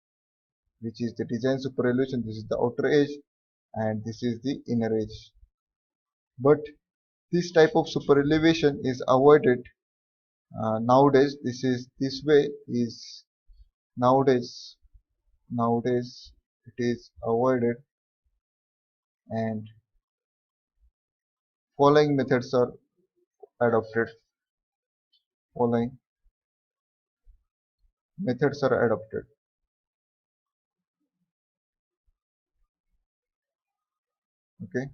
which is the design super elevation. This is the outer edge and this is the inner edge. But this type of super elevation is avoided nowadays. This way is nowadays it is avoided, and following methods are adopted. Following methods are adopted. Okay,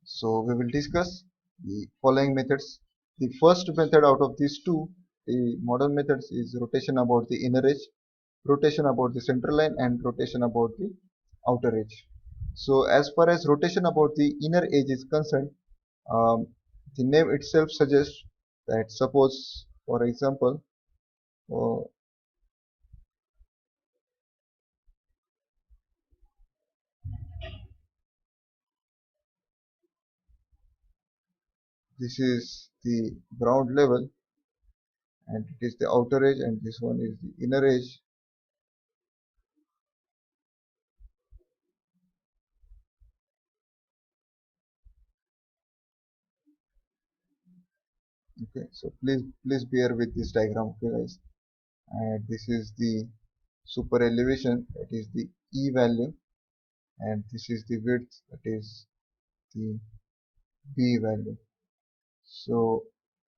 so we will discuss the following methods. The first method out of these two, the modern methods, is rotation about the inner edge, rotation about the center line, and rotation about the outer edge. So as far as rotation about the inner edge is concerned, um, the name itself suggests that, suppose for example, uh, this is the ground level and it is the outer edge, and this one is the inner edge. Okay, so please bear with this diagram, okay guys. And this is the super elevation, that is the E value, and this is the width, that is the B value. So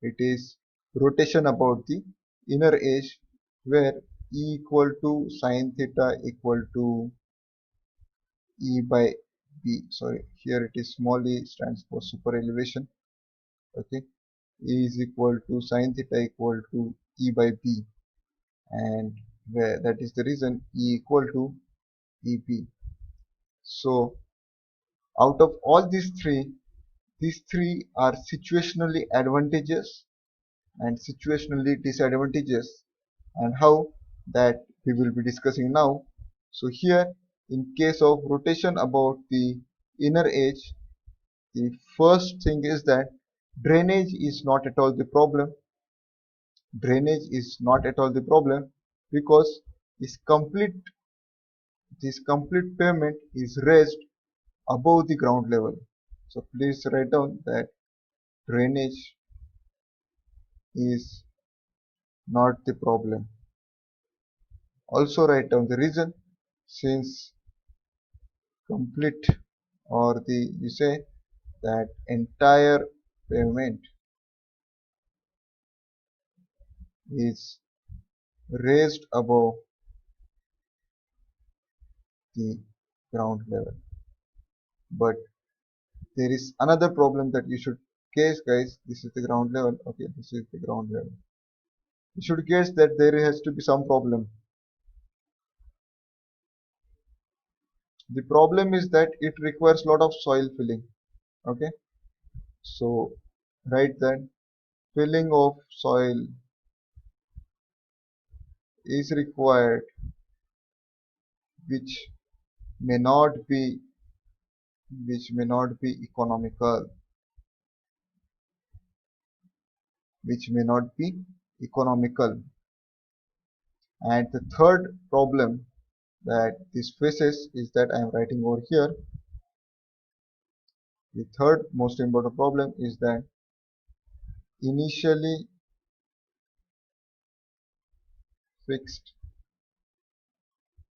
it is rotation about the inner edge, where E equal to sine theta equal to E by B. Sorry, here it is small e stands for super elevation. Okay, E is equal to sine theta equal to E by B, and where that is the reason E equal to EP. So out of all these three are situationally advantageous and situationally disadvantageous, and how, that we will be discussing now. So here, in case of rotation about the inner edge, the first thing is that drainage is not at all the problem. Drainage is not at all the problem because this complete pavement is raised above the ground level. So please write down that drainage is not the problem. Also write down the reason, since complete, or the, you say that entire pavement is raised above the ground level. But there is another problem that you should guess, guys. This is the ground level. Okay, this is the ground level. You should guess that there has to be some problem. The problem is that it requires a lot of soil filling. Okay, so write that filling of soil is required, which may not be economical, which may not be economical. And the third problem that this faces is that I am writing over here. The third most important problem is that initially fixed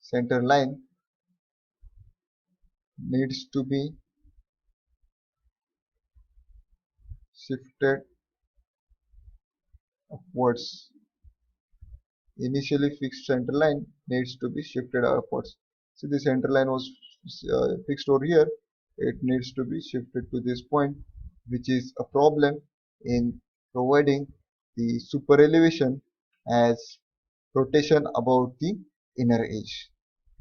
center line needs to be shifted upwards. Initially fixed center line needs to be shifted upwards. See, the center line was fixed over here. It needs to be shifted to this point, which is a problem in providing the super elevation as rotation about the inner edge.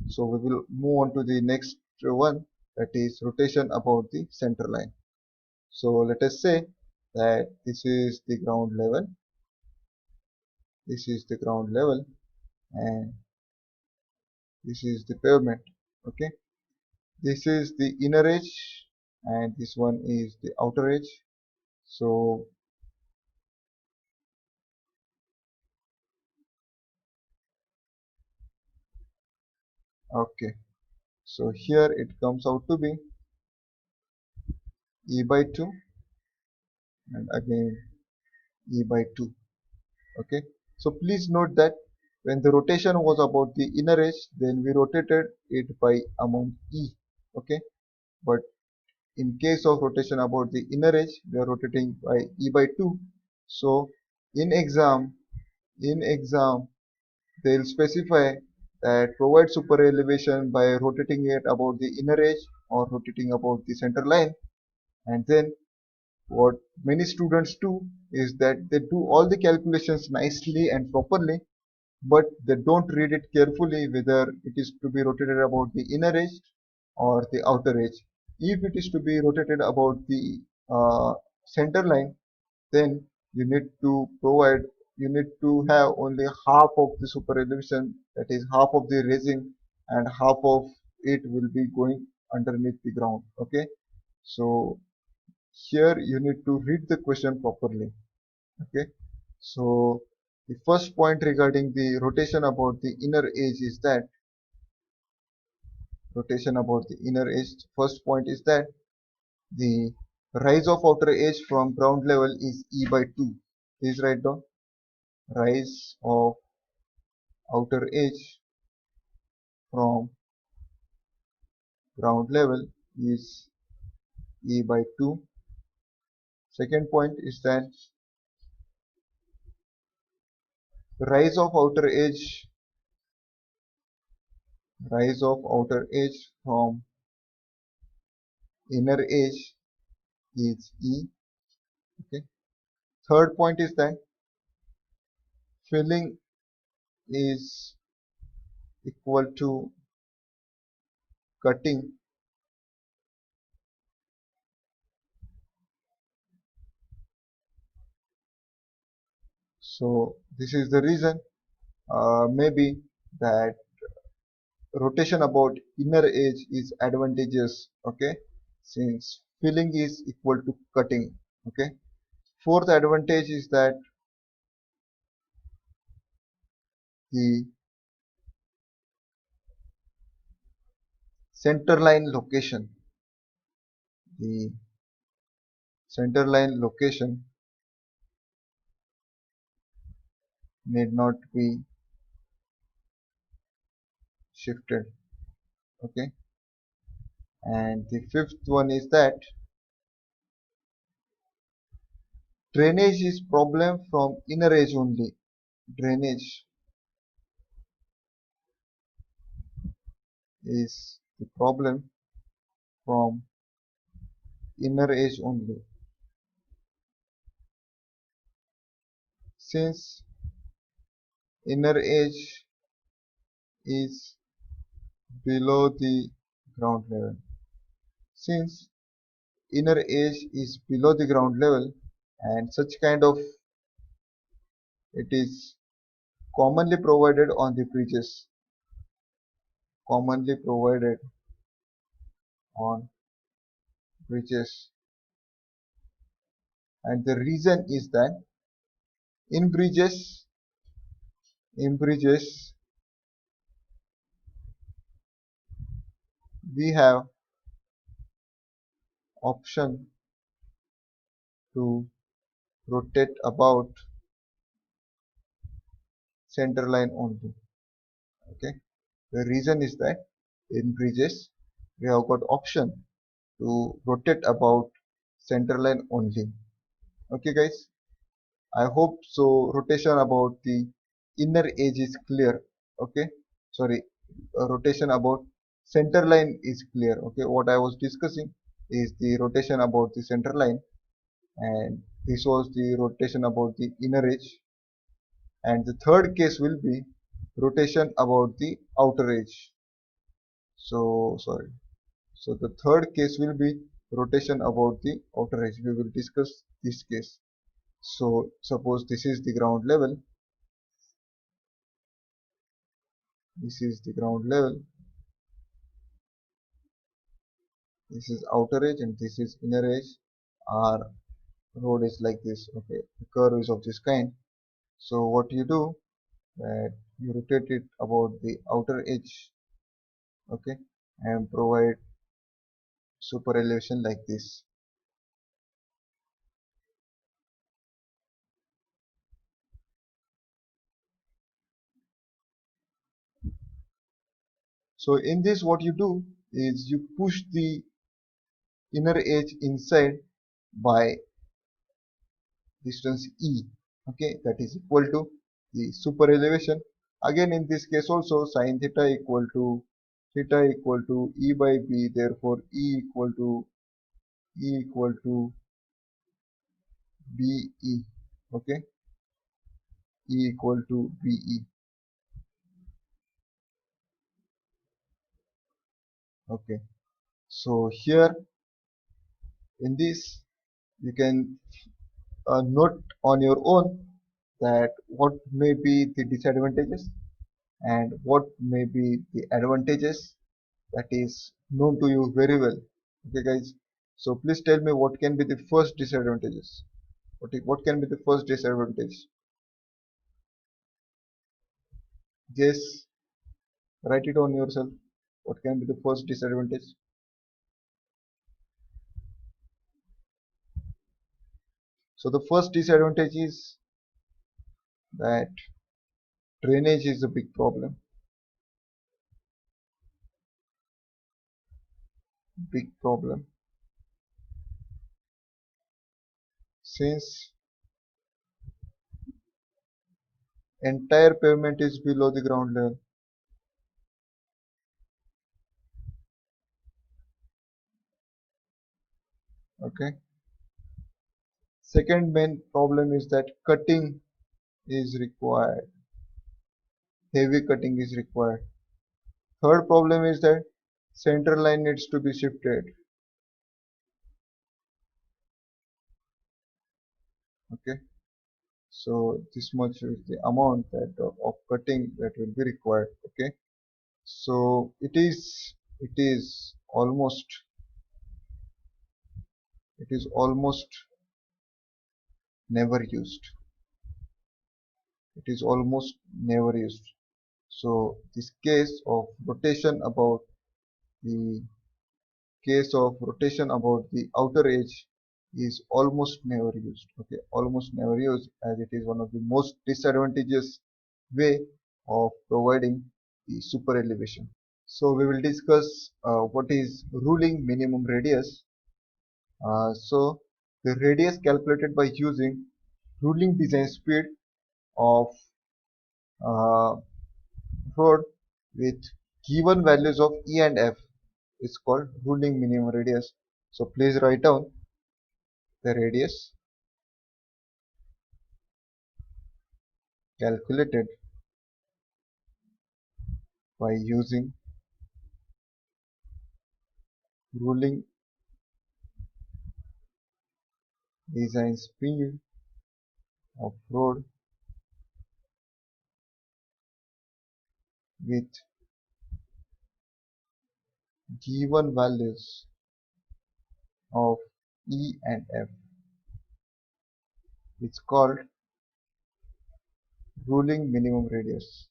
So we will move on to the next one, that is rotation about the center line. So let us say that this is the ground level, this is the ground level, and this is the pavement. Okay, this is the inner edge and this one is the outer edge. So Okay, so here it comes out to be E by 2 and again E by 2. Okay, so please note that when the rotation was about the inner edge, then we rotated it by amount E. Okay, but in case of rotation about the inner edge, we are rotating by E by 2. So in exam they'll specify that provide super elevation by rotating it about the inner edge or rotating about the center line. And then what many students do is that they do all the calculations nicely and properly, but they don't read it carefully whether it is to be rotated about the inner edge or the outer edge. If it is to be rotated about the center line, then you need to provide, you need to have only half of the super elevation, that is half of the raising, and half of it will be going underneath the ground. Okay, so here you need to read the question properly. Okay, so the first point regarding the rotation about the inner edge is that first point is that the rise of outer edge from ground level is E by 2. Please write down rise of outer edge from ground level is E by 2. Second point is that rise of outer edge from inner edge is E. Okay. Third point is that filling is equal to cutting. So this is the reason maybe that rotation about inner edge is advantageous. Okay, since filling is equal to cutting. Okay. Fourth advantage is that the center line location. The center line location need not be shifted. Okay. And the fifth one is that drainage is problem from inner edge only. Drainage is the problem from inner edge only. Since inner edge is below the ground level. Since inner edge is below the ground level and such kind of it is commonly provided on the bridges, commonly provided on bridges, and the reason is that in bridges in bridges we have option to rotate about center line only. Okay, the reason is that in bridges we have got option to rotate about center line only. Okay guys, I hope so rotation about the inner edge is clear. Okay, sorry, rotation about center line is clear. Okay, what I was discussing is the rotation about the center line, and this was the rotation about the inner edge, and the third case will be rotation about the outer edge. So sorry, so the third case will be rotation about the outer edge. We will discuss this case. So suppose this is the ground level, this is the ground level, this is outer edge, and this is inner edge. Our road is like this. Okay, the curve is of this kind. So what you do, that you rotate it about the outer edge okay, and provide super elevation like this. So in this, what you do is you push the inner edge inside by distance E, okay, that is equal to the super elevation. Again, in this case also, sin theta equal to E by B, therefore E equal to BE, okay, E equal to BE, okay. So here in this, you can note on your own that what may be the disadvantages and what may be the advantages, that is known to you very well, okay guys. So please tell me what can be the first disadvantages. What can be the first disadvantage? Just write it on yourself. What can be the first disadvantage? So the first disadvantage is that drainage is a big problem. Big problem. Since entire pavement is below the ground level. Okay. Second main problem is that cutting is required. Heavy cutting is required. Third problem is that center line needs to be shifted. Okay. So this much is the amount that of cutting that will be required. Okay. So it is almost never used. It is almost never used. So this the case of rotation about the outer edge is almost never used. Okay, almost never used, as it is one of the most disadvantageous way of providing the super elevation. So we will discuss what is ruling minimum radius. So the radius calculated by using ruling design speed of uh, road with given values of E and F is called ruling minimum radius. So please write down the radius calculated by using ruling design speed of road with given values of E and F. It's called ruling minimum radius.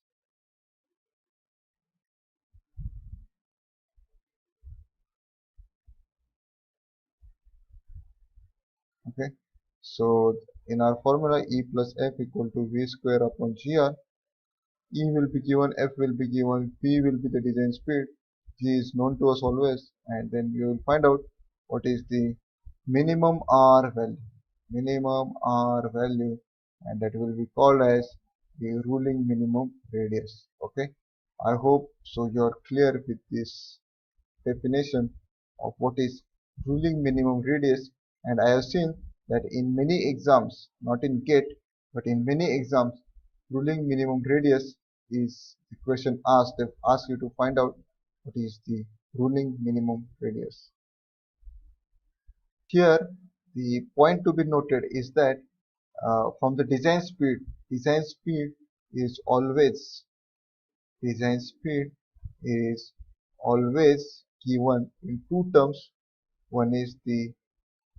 Okay. So in our formula, E plus F equal to V square upon GR. E will be given, F will be given, P will be the design speed, G is known to us always, and then we will find out what is the minimum R value. Minimum R value, and that will be called as the ruling minimum radius. Okay. I hope so you are clear with this definition of what is ruling minimum radius, and I have seen that in many exams, not in GATE, but in many exams, ruling minimum radius is the question asked. They ask you to find out what is the ruling minimum radius. Here, the point to be noted is that from the design speed is always design speed is always given in two terms. One is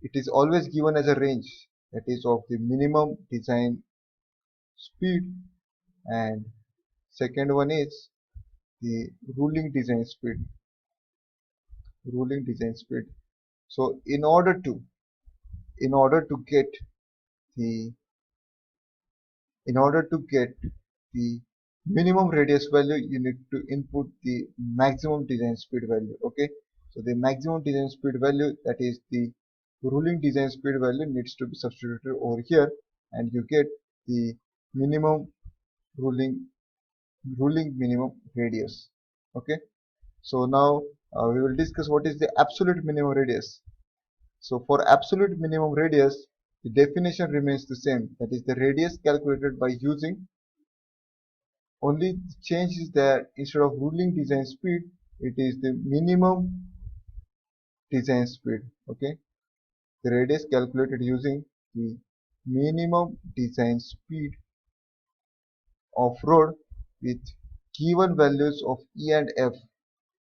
it is always given as a range, that is of the minimum design speed, and second one is the ruling design speed. Ruling design speed. So in order to get the in order to get the minimum radius value, you need to input the maximum design speed value. Okay, so the maximum design speed value, that is the ruling design speed value, needs to be substituted over here, and you get the minimum ruling minimum radius. Okay, so now we will discuss what is the absolute minimum radius. So for absolute minimum radius, the definition remains the same, that is the radius calculated by using, only change is that instead of ruling design speed, it is the minimum design speed. Okay, the radius calculated using the minimum design speed of road with given values of E and F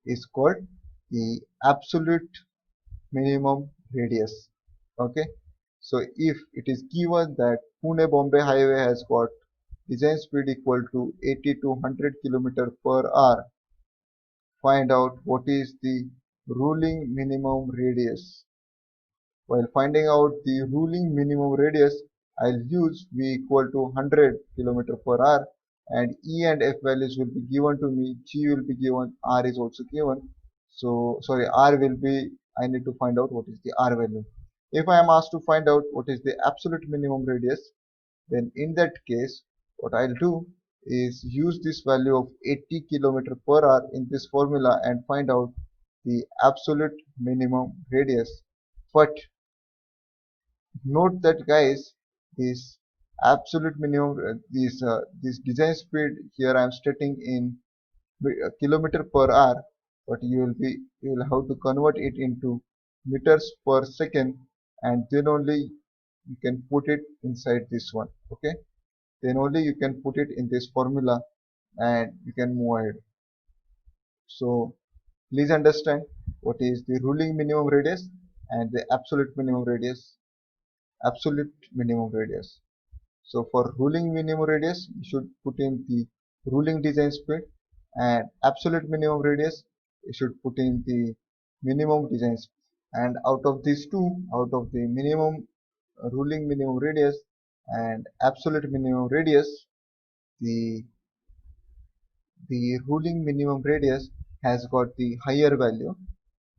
is called the absolute minimum radius. Okay, so if it is given that Pune Bombay highway has got design speed equal to 80 to 100 km per hour, find out what is the ruling minimum radius. While finding out the ruling minimum radius, I'll use V equal to 100 km per hour, and E and F values will be given to me, G will be given, R is also given. So sorry, R will be, I need to find out what is the R value. If I am asked to find out what is the absolute minimum radius, then in that case what I'll do is use this value of 80 km per hour in this formula and find out the absolute minimum radius. But note that guys, this absolute minimum, this design speed here I am stating in kilometer per hour, but you will have to convert it into meters per second, and then only you can put it inside this one. Okay, then only you can put it in this formula and you can move ahead. So please understand what is the ruling minimum radius and the absolute minimum radius. Absolute minimum radius. So for ruling minimum radius, you should put in the ruling design speed, and absolute minimum radius, you should put in the minimum design speed. And out of these two, out of the minimum ruling minimum radius and absolute minimum radius, the ruling minimum radius has got the higher value,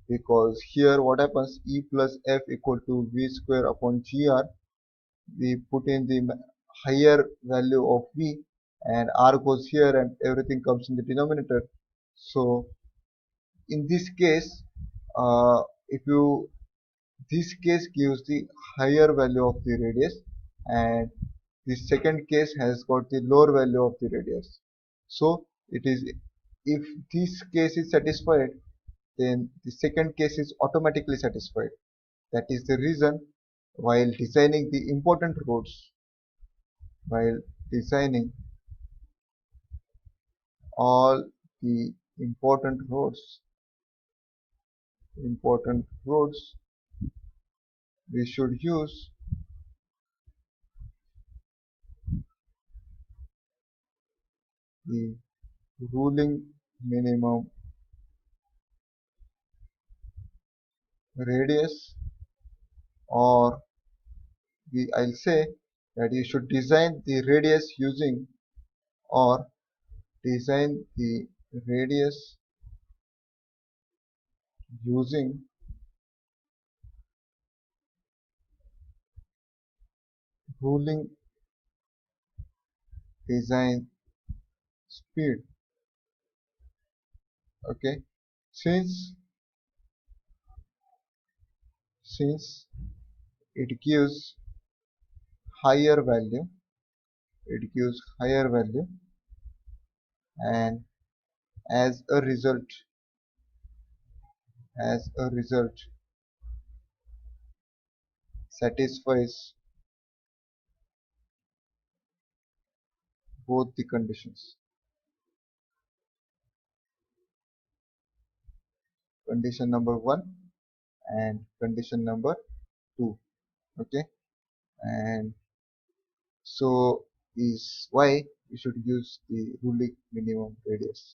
because here what happens, E plus F equal to V square upon GR, we put in the higher value of V, and R goes here and everything comes in the denominator. So in this case, if you this case gives the higher value of the radius, and the second case has got the lower value of the radius. So it is, if this case is satisfied, then the second case is automatically satisfied. That is the reason, while designing the important roads, while designing all the important roads, we should use the ruling minimum radius, or I'll say that you should design the radius using, or design the radius using ruling design speed. Okay, since it gives higher value, it gives higher value, and as a result, as a result satisfies both the conditions. Condition number 1 and condition number 2. Okay, and so is why we should use the ruling minimum radius.